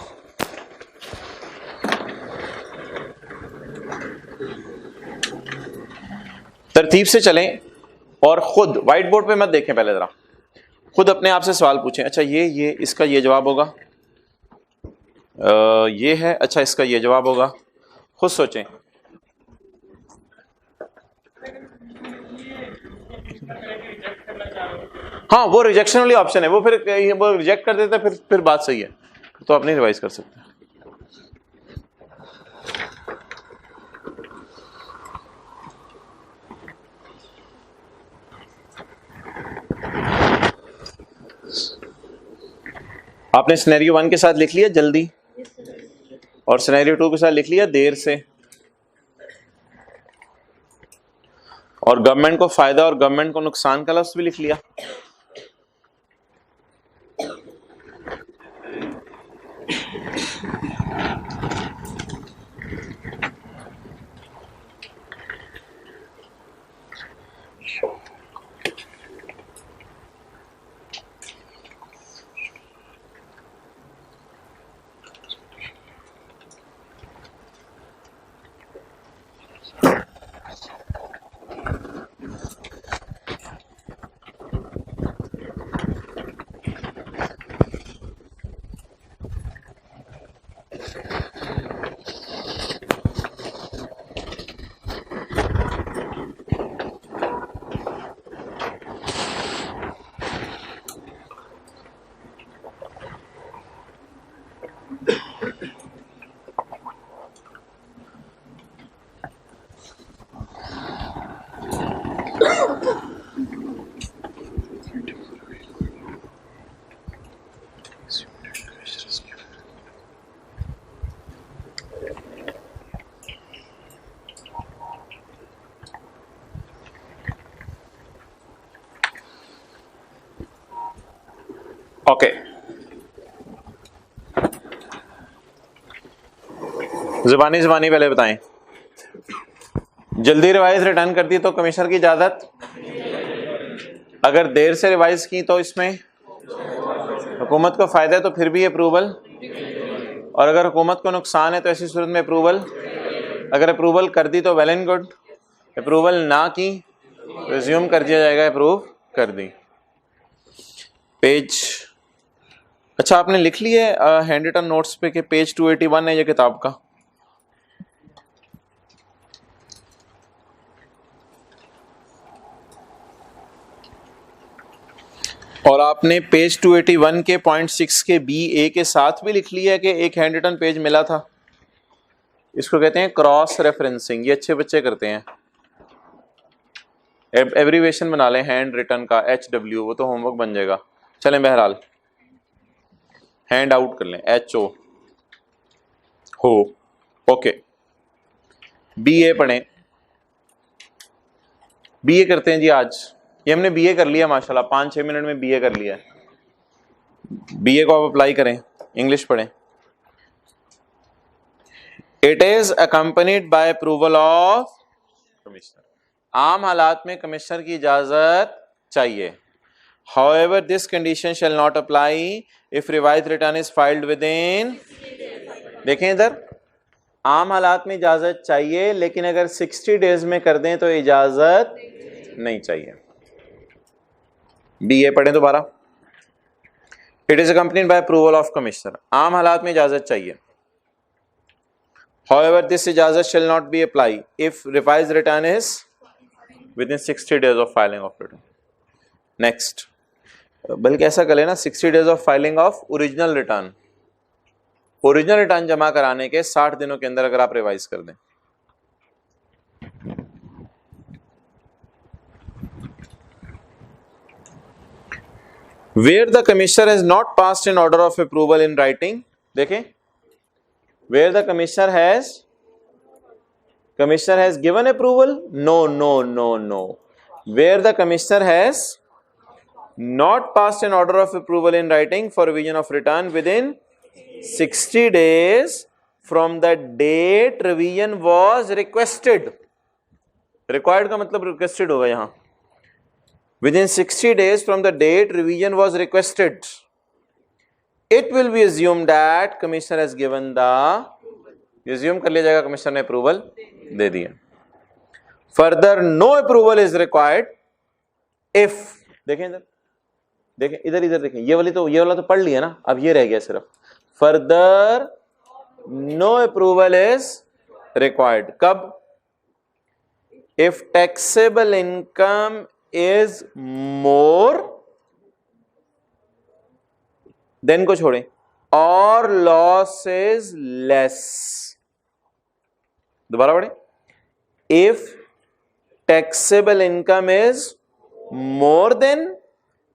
तरतीब से चलें और खुद व्हाइट बोर्ड पे मत देखें, पहले जरा खुद अपने आप से सवाल पूछें। अच्छा ये इसका ये जवाब होगा, ये है, अच्छा इसका ये जवाब होगा, खुद सोचें। हाँ, वो रिजेक्शन वाली ऑप्शन है, वो फिर वो रिजेक्ट कर देता है, फिर बात सही है, तो आप नहीं रिवाइज कर सकते। आपने सिनेरियो 1 के साथ लिख लिया जल्दी, और सिनेरियो 2 के साथ लिख लिया देर से, और गवर्नमेंट को फायदा और गवर्नमेंट को नुकसान का लफ्ज भी लिख लिया। ओके, जुबानी पहले बताएं। जल्दी रिवाइज रिटर्न कर दी तो कमिश्नर की इजाजत, अगर देर से रिवाइज की तो इसमें हुकूमत को फायदा है तो फिर भी अप्रूवल, और अगर हुकूमत को नुकसान है तो ऐसी सूरत में अप्रूवल, अगर अप्रूवल कर दी तो वेल एंड गुड, अप्रूवल ना की रिज्यूम कर दिया जाएगा अप्रूव कर दी। पेज, अच्छा आपने लिख लिया हैंड रिटन नोट्स पे कि पेज 281 है ये किताब का, और आपने पेज 281 के पॉइंट 6 के बी ए के साथ भी लिख लिया है कि एक हैंड रिटन पेज मिला था। इसको कहते हैं क्रॉस रेफरेंसिंग, ये अच्छे बच्चे करते हैं। एब्रीवेशन बना लें हैंड रिटन का HW, वो तो होमवर्क बन जाएगा। चलें बहरहाल हैंड आउट कर लें HO हो। ओके, BA पढ़ें, BA करते हैं जी आज। ये हमने BA कर लिया माशाल्लाह, 5-6 मिनट में BA कर लिया है। BA को आप अप्लाई करें, इंग्लिश पढ़ें। It is accompanied by approval of commissioner, आम हालात में कमिश्नर की इजाजत चाहिए। However, this condition shall not apply if revised return is filed within, देखें इधर, आम हालात में इजाजत चाहिए लेकिन अगर 60 डेज में कर दें तो इजाजत नहीं चाहिए। BA पढ़ें दोबारा। It is accompanied by approval of commissioner, आम हालात में इजाजत चाहिए। However, this इजाजत shall not be applied if revised return is within 60 days of filing of return. Next, बल्कि ऐसा कर लेना 60 days of filing of original return, original return जमा कराने के 60 दिनों के अंदर अगर आप रिवाइज कर दें। Where the commissioner has not passed an order of approval in writing, देखें, where the commissioner has given approval, no, where the commissioner has not passed an order of approval in writing for revision of return within 60 days from the date revision was requested, required का मतलब requested होगा यहां, within 60 days from the date revision was requested, it will be assumed that commissioner has given the, assume कर लिया जाएगा कमिश्नर ने अप्रूवल दे दिया। further no approval is required if, देखें इधर, देखें इधर देखें, ये वाला तो पढ़ लिया ना, अब ये रह गया सिर्फ further no approval is required. कब? If taxable income is more than को छोड़ें, और लॉस इज लेस, दोबारा पढ़ें, if taxable income is more than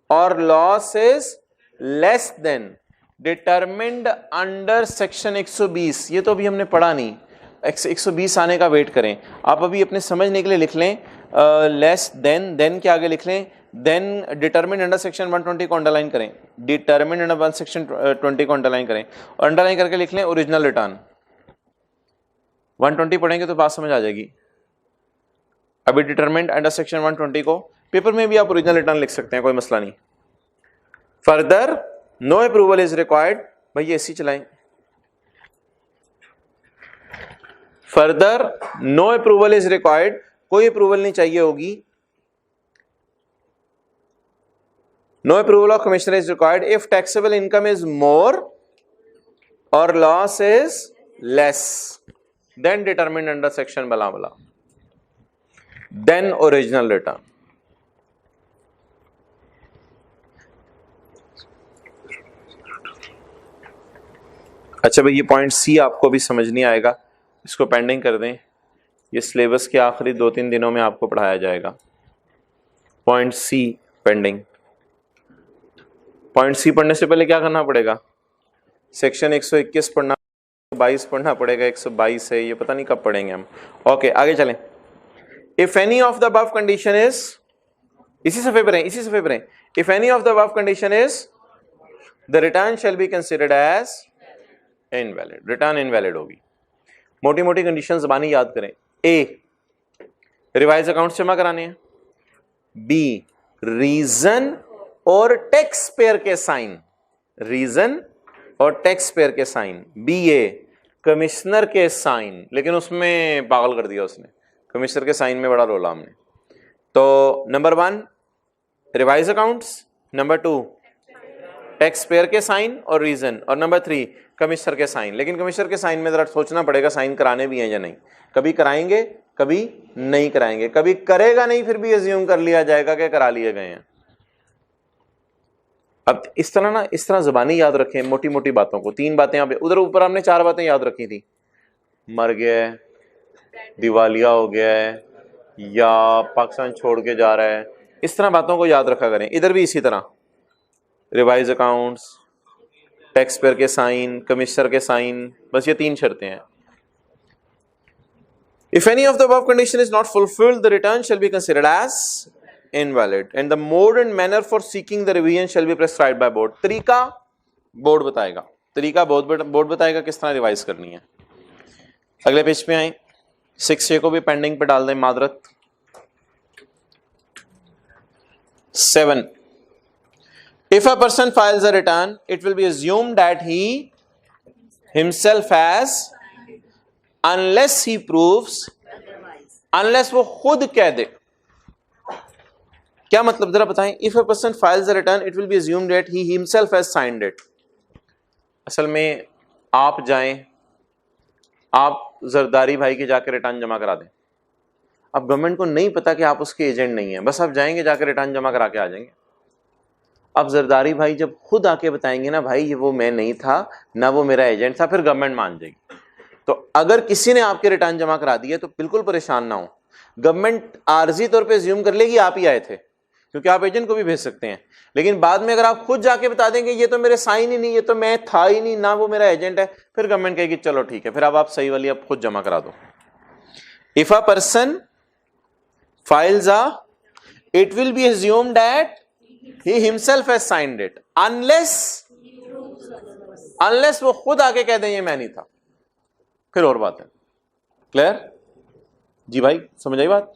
और loss is less than determined under section 120, ये तो अभी हमने पढ़ा नहीं, 120 आने का वेट करें। आप अभी अपने समझने के लिए लिख लें लेस देन के आगे लिख लें देन डिटरमिन्ड अंडर सेक्शन 120 को अंडरलाइन करें, डिटरमिन्ड अंडर सेक्शन 20 को अंडरलाइन करें और अंडरलाइन करके लिख लें ओरिजिनल रिटर्न। 120 पढ़ेंगे तो बात समझ आ जाएगी। अभी डिटरमिन्ड अंडर सेक्शन 120 को पेपर में भी आप ओरिजिनल रिटर्न लिख सकते हैं, कोई मसला नहीं। Further no approval is required, भाई ऐसी चलाएं, further no approval is required, कोई अप्रूवल नहीं चाहिए होगी। No approval of commissioner is required if taxable income is more और loss is less than determined under section blah blah, then original return. अच्छा भाई, ये पॉइंट सी आपको भी समझ नहीं आएगा, इसको पेंडिंग कर दें, ये सिलेबस के आखिरी 2-3 दिनों में आपको पढ़ाया जाएगा। Point C pending. Point C पढ़ने से पहले क्या करना पड़ेगा? सेक्शन 121 पढ़ना, 22 पढ़ना पड़ेगा, 122 है, ये पता नहीं कब पढ़ेंगे हम। ओके आगे चलें। If any of the above condition is, इसी सफे पर हैं, if any of the above condition is the return shall be considered as invalid, return invalid होगी। मोटी मोटी कंडीशन ज़बानी याद करें। ए, रिवाइज अकाउंट्स जमा कराने हैं। बी, रीजन और टैक्स पेयर के साइन, रीजन और टैक्स पेयर के साइन। बी ए, कमिश्नर के साइन, लेकिन उसमें पागल कर दिया उसने, कमिश्नर के साइन में बड़ा रोला हमने। तो number 1 revise accounts, number 2 tax payer के साइन और रीजन, और नंबर 3 कमिश्नर के साइन। लेकिन कमिश्नर के साइन में जरा सोचना पड़ेगा साइन कराने भी हैं या नहीं, कभी कराएंगे कभी नहीं कराएंगे, कभी करेगा नहीं फिर भी अज्यूम कर लिया जाएगा कि करा लिए गए हैं। अब इस तरह जुबानी याद रखें मोटी मोटी बातों को। 3 बातें यहाँ पे, उधर ऊपर हमने 4 बातें याद रखी थी, मर गया है, दिवालिया हो गया है, या पाकिस्तान छोड़ के जा रहा है, इस तरह बातों को याद रखा करें। इधर भी इसी तरह रिवाइज अकाउंट्स, टैक्स पेयर के साइन, कमिश्नर के साइन, बस ये 3 शर्तें हैं। If any of the above condition is not fulfilled, the return shall be considered as invalid and the mode and manner for seeking the revision shall be prescribed by board. तरीका बोर्ड बताएगा, तरीका बोर्ड बताएगा किस तरह रिवाइज करनी है। अगले पेज पे आए, 6A को भी पेंडिंग पे डाल दें मादरत। 7, if a person files a return, it will be assumed that he himself has, unless he proves, unless वो खुद कह दे। क्या मतलब जरा बताएं। if a person files a return, it will be assumed that he himself has signed it। असल में आप जाएं, आप जरदारी भाई के जाकर रिटर्न जमा करा दें। अब गवर्नमेंट को नहीं पता कि आप उसके एजेंट नहीं हैं, बस आप जाएंगे जाकर रिटर्न जमा करा के आ जाएंगे। अब जरदारी भाई जब खुद आके बताएंगे ना भाई ये वो मैं नहीं था ना वो मेरा एजेंट था, फिर गवर्नमेंट मान जाएगी। तो अगर किसी ने आपके रिटर्न जमा करा दिए तो बिल्कुल परेशान ना हो, गवर्नमेंट आर्जी तौर पे अज्यूम कर लेगी आप ही आए थे, क्योंकि आप एजेंट को भी भेज सकते हैं। लेकिन बाद में अगर आप खुद जाके बता देंगे ये तो मेरे साइन ही नहीं, ये तो मैं था ही नहीं, ना वो मेरा एजेंट है, फिर गवर्नमेंट कहेगी चलो ठीक है, फिर अब आप सही वाली आप खुद जमा करा दो। If a person files it will be assumed that he himself has signed it unless वो खुद आके कह दें ये मैं नहीं था, फिर और बात है। क्लियर जी भाई, समझ आई बात?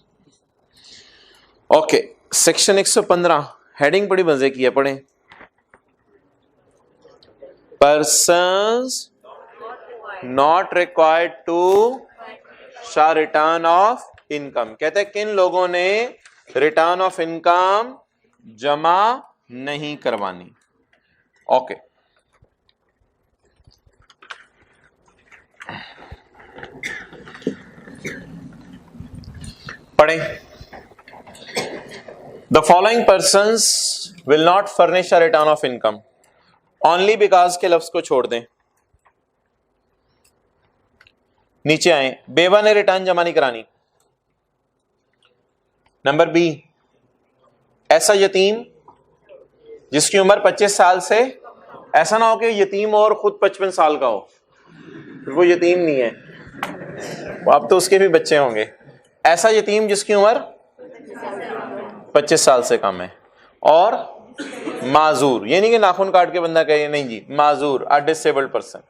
ओके, सेक्शन 115 हेडिंग बड़ी मजे की है, पढ़ें। Persons not required to show return of income. कहते हैं किन लोगों ने रिटर्न ऑफ इनकम जमा नहीं करवानी। ओके, पढ़ें। The following persons will not furnish a return of income only because के लफ्ज को छोड़ दें। नीचे आए, बेवा ने रिटर्न जमा नहीं करानी। नंबर बी, ऐसा यतीम जिसकी उम्र 25 साल से, ऐसा ना हो कि यतीम और खुद 55 साल का हो, वो यतीम नहीं है, अब तो उसके भी बच्चे होंगे। ऐसा यतीम जिसकी उम्र 25 साल से कम है, और माजूर, ये नहीं कि नाखून काट के बंदा कहे नहीं जी, माजूर अ डिसेबल्ड पर्सन,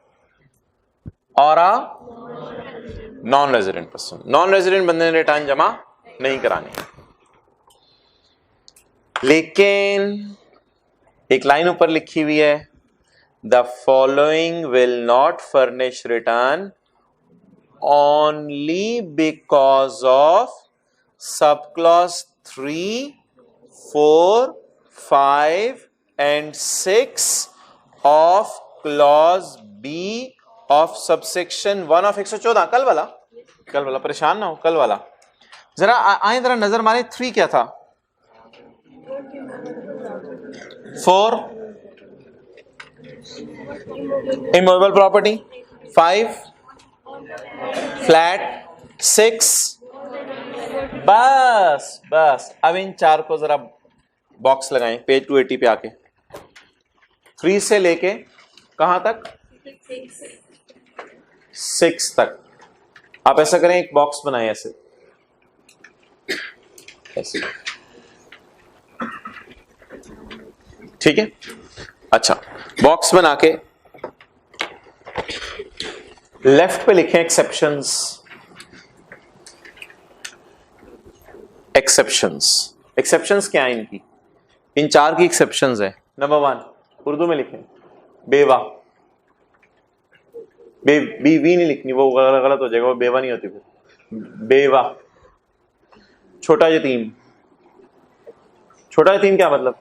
और a non resident person. Non resident बंदे ने रिटर्न जमा नहीं करानी। लेकिन एक लाइन ऊपर लिखी हुई है, the following will not furnish return only because of subclause 3, 4, 5 and 6 of clause B of subsection 1 of 114। कल वाला परेशान ना हो, कल वाला जरा आए, जरा नजर मारे। 3 क्या था? 4 इमूवेबल प्रॉपर्टी, 5 फ्लैट, 6 बस। अब इन 4 को जरा बॉक्स लगाएं पेज 280 पे आके। 3 से लेके कहां तक? 6 तक। आप ऐसा करें, एक बॉक्स बनाएं ऐसे, ठीक है? अच्छा, बॉक्स बना के लेफ्ट पे लिखें एक्सेप्शंस, एक्सेप्शंस। एक्सेप्शंस क्या है इनकी? इन 4 की एक्सेप्शंस है। नंबर 1 उर्दू में लिखें, बेवा। बी वी नहीं लिखनी, वो गलत हो जाएगा, वो बेवा नहीं होती फिर। बेवा। छोटा यतीम। छोटा यतीम क्या मतलब?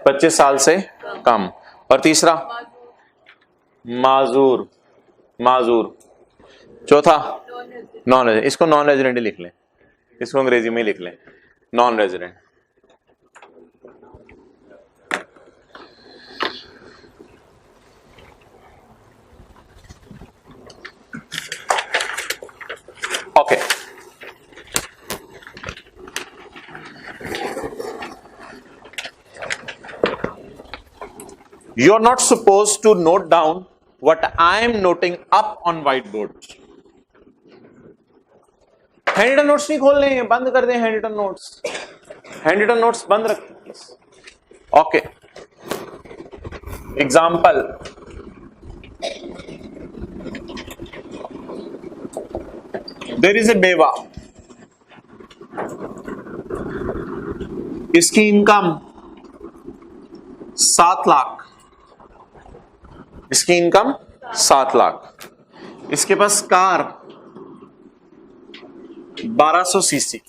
25 साल से कम। और तीसरा माजूर। माजूर। चौथा नॉन रेजिडेंट। इसको नॉन रेजिडेंट ही लिख लें, इसको अंग्रेजी में लिख लें, non resident. Okay, you are not supposed to note down what I am noting up on whiteboard. Hand written notes नहीं खोलने हैं, बंद कर दें hand written notes. Hand written notes बंद रखें। Okay, example, there is a बेवा, इसकी इनकम 7 लाख, इसकी इनकम 7 लाख, इसके पास car 1200 CC.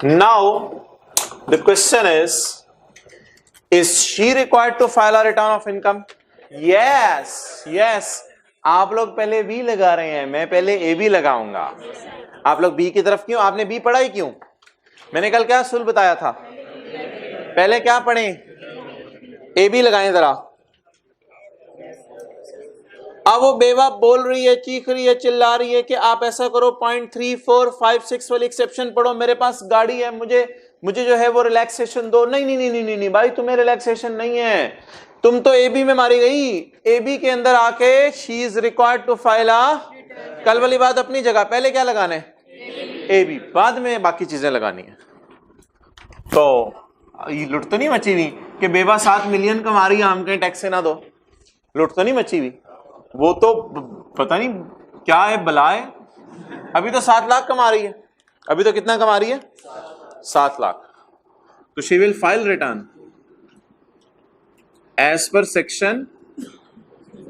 Now the question is she required to file a return of income? Yes yes. आप लोग पहले बी लगा रहे हैं, मैं पहले ए बी लगाऊंगा। आप लोग बी की तरफ क्यों? आपने बी पढ़ा ही क्यों? मैंने कल क्या सुल बताया था? पहले क्या पढ़े? ए बी लगाएं जरा। अब वो बेवा बोल रही है, चीख रही है, चिल्ला रही है कि आप ऐसा करो, 0.3456 वाली एक्सेप्शन पढ़ो, मेरे पास गाड़ी है, मुझे जो है वो रिलैक्सेशन दो। नहीं नहीं नहीं नहीं नहीं भाई, तुम्हें रिलैक्सेशन नहीं है, तुम तो ए बी में मारी गई। ए बी के अंदर आके she is required to file a, कल वाली बात अपनी जगह, पहले क्या लगाना है? ए बी, बाद में बाकी चीजें लगानी है। तो ये लुट तो नहीं मची हुई कि बेवा 7 मिलियन कमा रही है, हम कहीं टैक्स से ना दो? लुट तो नहीं मची हुई, वो तो पता नहीं क्या है, बला है। अभी तो 7 लाख कमा रही है, अभी तो कितना कमा रही है? 7 लाख। तो she will file return as per section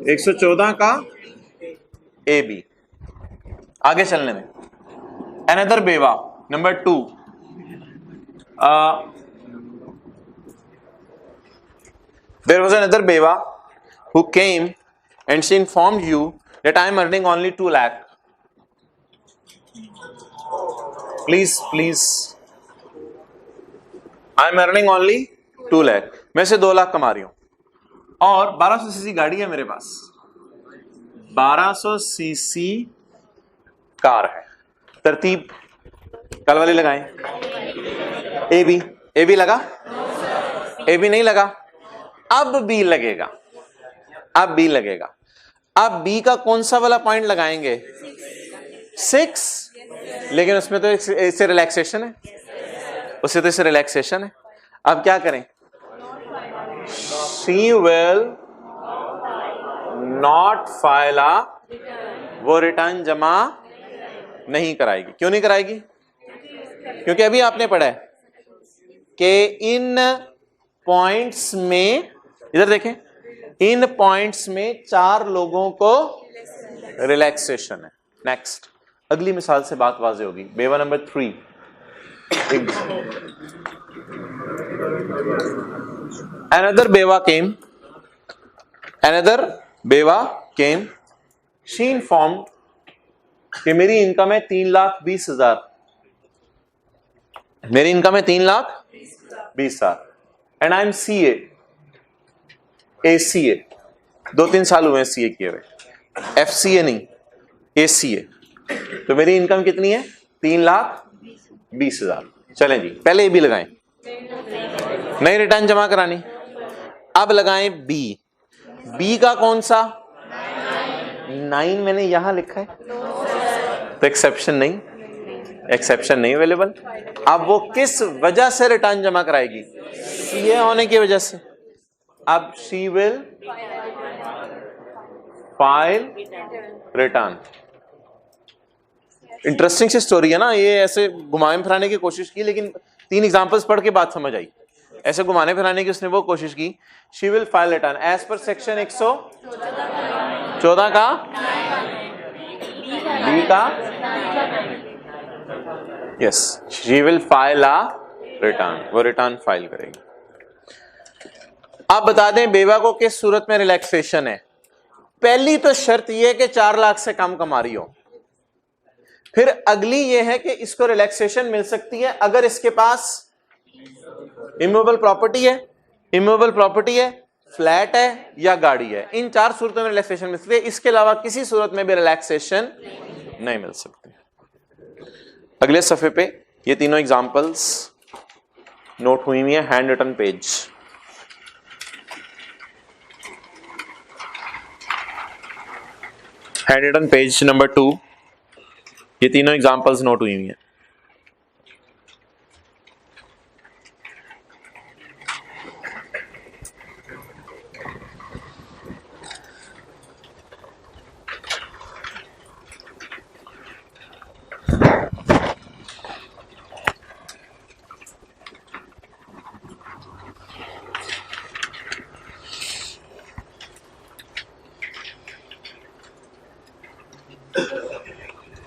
114 का ए बी। आगे चलने में, अनदर बेवा, number 2, there was another beva who came and she informed you that I am earning only 2 lakh. Please, I am earning only 2 lakh. मैं से 2 लाख कमा रही हूं और 1200 सीसी गाड़ी है मेरे पास, 1200 सीसी कार है। तरतीब कल वाली लगाएं। ए बी लगा? ए बी नहीं लगा, अब बी लगेगा। अब बी लगेगा। अब बी का कौन सा वाला पॉइंट लगाएंगे? 6। लेकिन उसमें तो इससे रिलैक्सेशन है, उससे तो इससे रिलैक्सेशन है। अब क्या करें? She will not file a, वो रिटर्न जमा नहीं कराएगी। क्यों नहीं कराएगी? क्योंकि अभी आपने पढ़ा है कि इन पॉइंट्स में, इधर देखें, इन पॉइंट्स में 4 लोगों को रिलैक्सेशन है। नेक्स्ट, अगली मिसाल से बात वाज़ेह होगी। बेवा नंबर 3, another बेवा केम, शी इन्फॉर्म्ड कि मेरी इनकम है 3,20,000, मेरी इनकम है 3,20,000 and I am CA, ACA, 2-3 साल हुए CA किए हुए, FCA नहीं, ACA। तो मेरी इनकम कितनी है? 3,20,000। चलें जी, पहले बी लगाएं, नई रिटर्न जमा करानी। अब लगाएं बी। बी का कौन सा? 9 मैंने यहां लिखा है, तो एक्सेप्शन नहीं अवेलेबल। अब वो किस वजह से रिटर्न जमा कराएगी? CA होने की वजह से। अब she will file return, interesting सी स्टोरी है ना ये, ऐसे घुमाने फिराने की कोशिश की, लेकिन 3 एग्जांपल्स पढ़ के बात समझ आई। ऐसे घुमाने फिराने की उसने वो कोशिश की। She will file return as per section 114 का बी का, yes, she will file a return, वो रिटर्न फाइल करेगी। आप बता दें बेवा को किस सूरत में रिलैक्सेशन है। पहली तो शर्त यह है कि 4 लाख से कम कमा रही हो। फिर अगली ये है कि इसको रिलैक्सेशन मिल सकती है अगर इसके पास इमूवेबल प्रॉपर्टी है, इमूवेबल प्रॉपर्टी है, फ्लैट है या गाड़ी है। इन 4 सूरतों में रिलैक्सेशन मिल सकती है, इसके अलावा किसी सूरत में भी रिलैक्सेशन नहीं मिल सकती। अगले सफे पे ये तीनों एग्जांपल्स नोट हुई हुई है, hand written page. Hand written page number 2, ये तीनों एग्जांपल्स नोट हुई हुई हैं।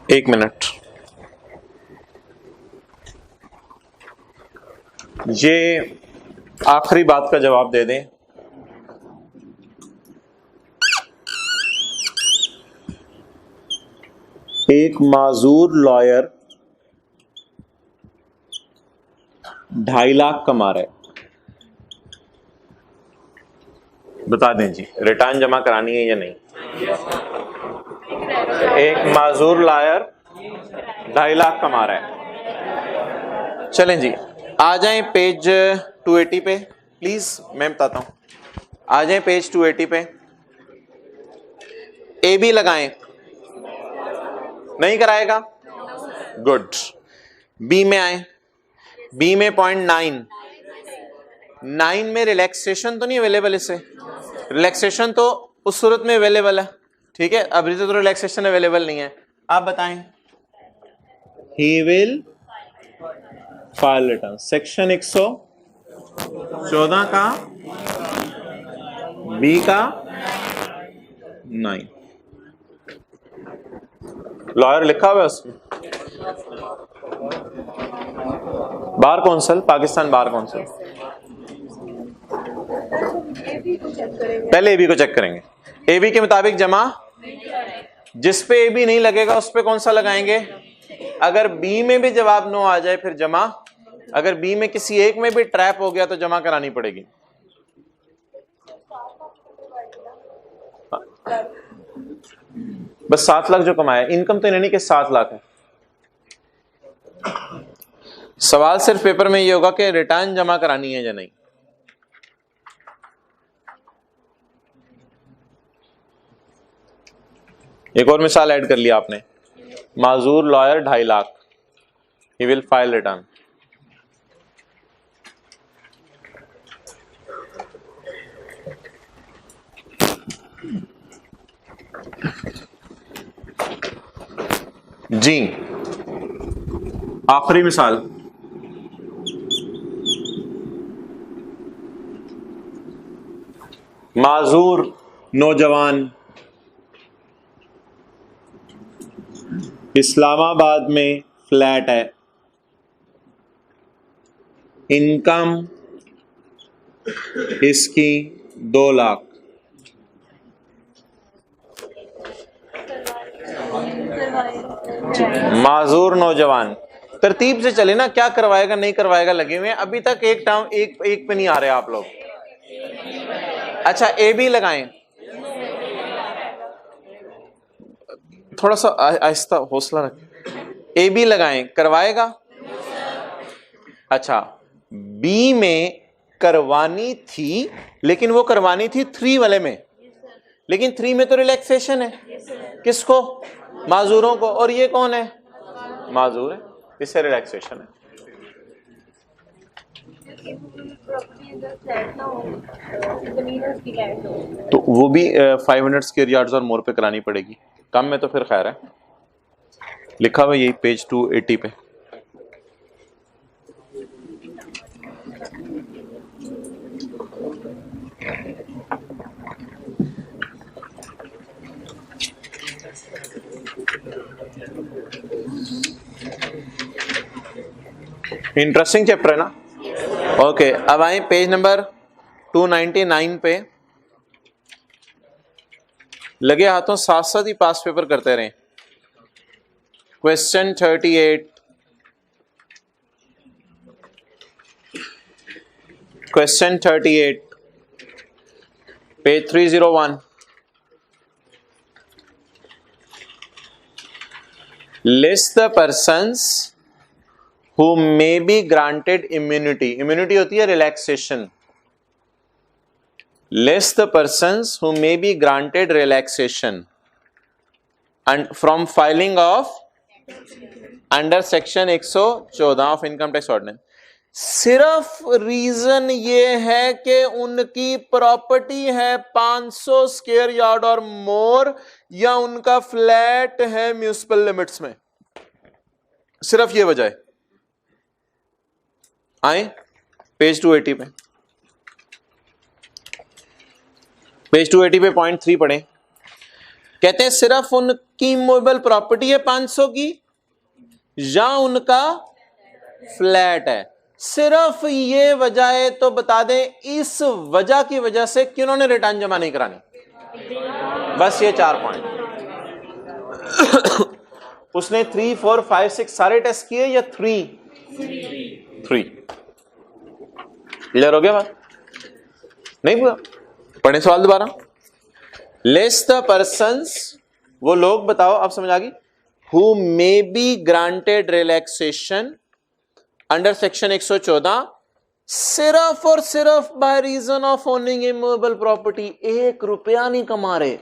एक मिनट, ये आखिरी बात का जवाब दे दें। एक माजूर लॉयर 2.5 लाख कमा रहा है, बता दें जी रिटर्न जमा करानी है या नहीं। एक माजूर लॉयर 2.5 लाख कमा रहा है। चलें जी, आ जाएं पेज 280 पे प्लीज, मैं बताता हूं। आ जाएं पेज 280 पे, ए बी लगाएं। नहीं कराएगा, गुड। बी में आए, बी में 0.9 में रिलैक्सेशन तो नहीं अवेलेबल, इसे रिलैक्सेशन तो उस सूरत में अवेलेबल है, ठीक है। अभी तो रिलैक्सेशन अवेलेबल नहीं है। आप बताएं, ही विल फाइल रिटर्न सेक्शन 114 का बी का 9, लॉयर लिखा हुआ है उसमें, bar council, Pakistan bar council. पहले एबी को चेक करेंगे। एबी के मुताबिक जमा, जिस पे एबी नहीं लगेगा उस पे कौन सा लगाएंगे। अगर बी में भी जवाब नो आ जाए फिर जमा, अगर बी में किसी एक में भी ट्रैप हो गया तो जमा करानी पड़ेगी। बस 7 लाख जो कमाया, इनकम तो नहीं कि 7 लाख है। सवाल सिर्फ पेपर में ये होगा कि रिटर्न जमा करानी है या नहीं। एक और मिसाल ऐड कर लिया आपने, माजूर lawyer 2.5 lakh, he will file return. जी आखिरी मिसाल, माजूर नौजवान इस्लामाबाद में फ्लैट है, इनकम इसकी 2 लाख, माजूर नौजवान। तरतीब से चले ना, क्या करवाएगा नहीं करवाएगा लगे हुए हैं, अभी तक एक पे नहीं आ रहे आप लोग। अच्छा ए बी लगाएं, थोड़ा सा आहिस्ता हौसला रखें। ए बी लगाएं, करवाएगा। अच्छा बी में करवानी थी, लेकिन वो करवानी थी 3 वाले में, लेकिन 3 में तो रिलैक्सेशन है, किसको, माजूरों को, और ये कौन है, माजूर है, इससे रिलैक्सेशन है। तो वो भी 500 स्क्वायर यार्ड्स और मोर पे करानी पड़ेगी, कम में तो फिर खैर है। लिखा हुआ यही पेज 280 पे। इंटरेस्टिंग चैप्टर है ना। ओके, अब आए पेज नंबर 299 पे। लगे हाथों साथ साथ ही पास पेपर करते रहें। Question 38, question 38 page 301। List the persons who may be granted immunity. Immunity होती है relaxation. List the persons who may be granted relaxation and from filing of under section 114 of income tax ordinance. सिर्फ रीजन ये है कि उनकी प्रॉपर्टी है 500 स्क्वायर यार्ड और मोर, या उनका फ्लैट है म्यूनिसिपल लिमिट्स में, सिर्फ ये वजह है। आए पेज 280 पे, पेज 280 पे पॉइंट 3 पढ़े। कहते हैं सिर्फ उनकी मूवेबल प्रॉपर्टी है 500 की, या उनका फ्लैट है, सिर्फ ये वजह है। तो बता दें इस वजह की वजह से किन्होंने रिटर्न जमा नहीं करानी। बस ये 4 पॉइंट। उसने 3, 4, 5, 6 सारे टेस्ट किए या 3? क्लियर हो गया बात? नहीं पूरा पढ़े सवाल दोबारा। लिस्ट द पर्सन्स, वो लोग बताओ, अब समझ आ गई, who may be granted relaxation under section 114 सिर्फ और सिर्फ by reason of owning immovable property. 1 रुपया नहीं कमा रहे,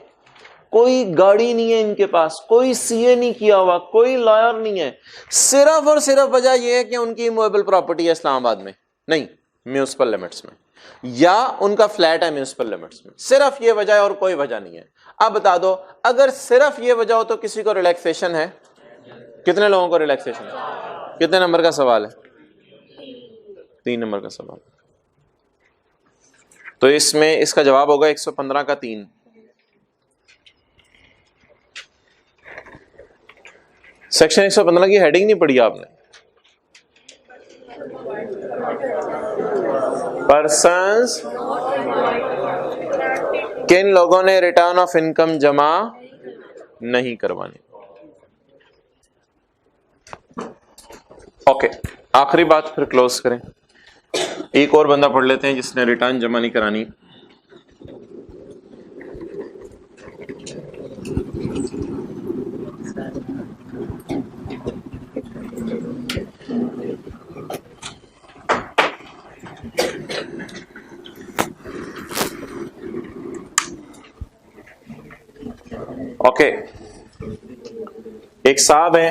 कोई गाड़ी नहीं है इनके पास, कोई सीए नहीं किया हुआ, कोई लॉयर नहीं है, सिर्फ और सिर्फ वजह यह है कि उनकी इमूवेबल प्रॉपर्टी है इस्लामाबाद में, नहीं म्यूनिसिपल लिमिट्स में, या उनका फ्लैट है म्यूनिसिपल लिमिट्स में। सिर्फ ये वजह है और कोई वजह नहीं है। अब बता दो, अगर सिर्फ ये वजह हो तो किसी को रिलैक्सेशन है? कितने लोगों को रिलैक्सेशन है? कितने नंबर का सवाल है? 3 नंबर का सवाल। तो इसमें इसका जवाब होगा 115 का 3। सेक्शन 115 की हेडिंग नहीं पढ़ी आपने? पर्सन्स, किन लोगों ने रिटर्न ऑफ इनकम जमा नहीं करवानी। ओके, आखिरी बात फिर क्लोज करें। एक और बंदा पढ़ लेते हैं जिसने रिटर्न जमा नहीं करानी। ओके, एक साहब है,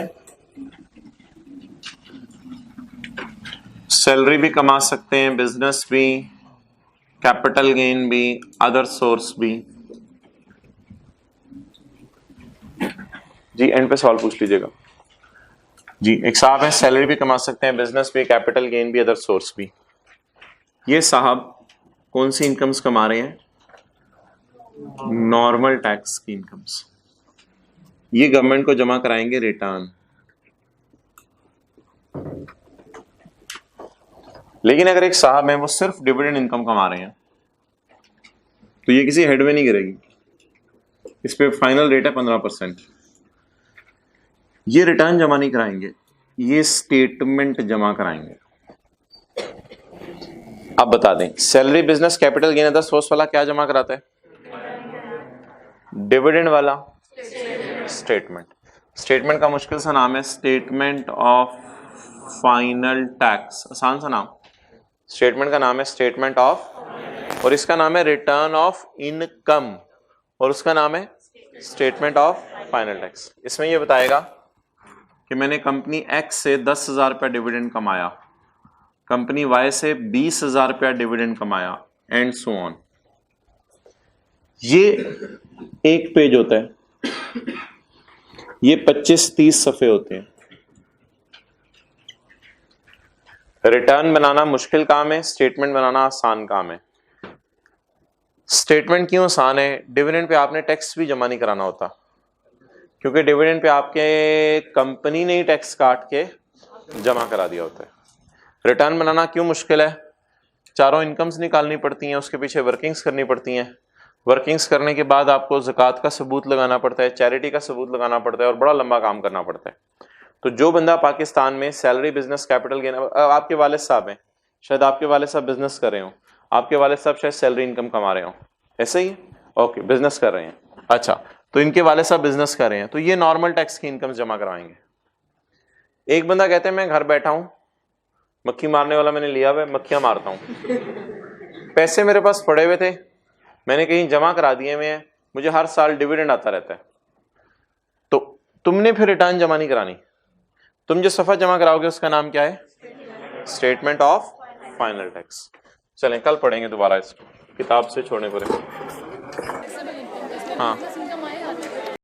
सैलरी भी कमा सकते हैं, बिजनेस भी, कैपिटल गेन भी, अदर सोर्स भी। जी एंड पे सवाल पूछ लीजिएगा। जी, एक साहब है, सैलरी भी कमा सकते हैं, बिजनेस भी, कैपिटल गेन भी, अदर सोर्स भी। ये साहब कौन सी इनकम्स कमा रहे हैं? नॉर्मल टैक्स की इनकम्स। ये गवर्नमेंट को जमा कराएंगे रिटर्न। लेकिन अगर एक साहब है वो सिर्फ डिविडेंड इनकम कमा रहे हैं तो ये किसी हेड में नहीं गिरेगी। इस पे फाइनल रेट है 15%। ये रिटर्न जमा नहीं कराएंगे, ये स्टेटमेंट जमा कराएंगे। अब बता दें, salary, business, capital gain, other source वाला क्या जमा कराता है? डिविडेंड वाला स्टेटमेंट। स्टेटमेंट का मुश्किल सा नाम है स्टेटमेंट ऑफ फाइनल टैक्स। आसान सा नाम, स्टेटमेंट का नाम है स्टेटमेंट ऑफ, और इसका नाम है रिटर्न ऑफ इनकम, और उसका नाम है स्टेटमेंट ऑफ फाइनल टैक्स। इसमें यह बताएगा कि मैंने कंपनी एक्स से 10,000 रुपया डिविडेंड कमाया, कंपनी वाई से 20,000 रुपया डिविडेंड कमाया, एंड सो ऑन। ये एक पेज होता है। ये 25-30 सफ़े होते हैं। रिटर्न बनाना मुश्किल काम है, स्टेटमेंट बनाना आसान काम है। स्टेटमेंट क्यों आसान है? डिविडेंड पे आपने टैक्स भी जमा नहीं कराना होता, क्योंकि डिविडेंड पे आपके कंपनी ने ही टैक्स काट के जमा करा दिया होता है। रिटर्न बनाना क्यों मुश्किल है? चारों इनकम्स निकालनी पड़ती हैं, उसके पीछे वर्किंग्स करनी पड़ती हैं। वर्किंग्स करने के बाद आपको ज़कात का सबूत लगाना पड़ता है, चैरिटी का सबूत लगाना पड़ता है और बड़ा लंबा काम करना पड़ता है। तो जो बंदा पाकिस्तान में सैलरी बिजनेस कैपिटल गेन, आपके वालिद साहब हैं, शायद आपके वालिद साहब बिजनेस कर रहे हो, आपके वालिद साहब शायद सैलरी इनकम कमा रहे हो, ऐसे ही ओके बिजनेस कर रहे हैं, अच्छा, तो इनके वालिद साहब बिजनेस कर रहे हैं, तो ये नॉर्मल टैक्स की इनकम जमा करवाएंगे। एक बंदा कहते हैं मैं घर बैठा हूं, मक्खी मारने वाला मैंने लिया हुआ है, मक्खियां मारता हूं, पैसे मेरे पास पड़े हुए थे, मैंने कहीं जमा करा दिए हुए हैं, मुझे हर साल डिविडेंड आता रहता है, तो तुमने फिर रिटर्न जमा नहीं करानी। तुम जो सफा जमा कराओगे उसका नाम क्या है? Statement of final tax. चलें कल पढ़ेंगे दोबारा इसको, किताब से छोड़ने पर। हाँ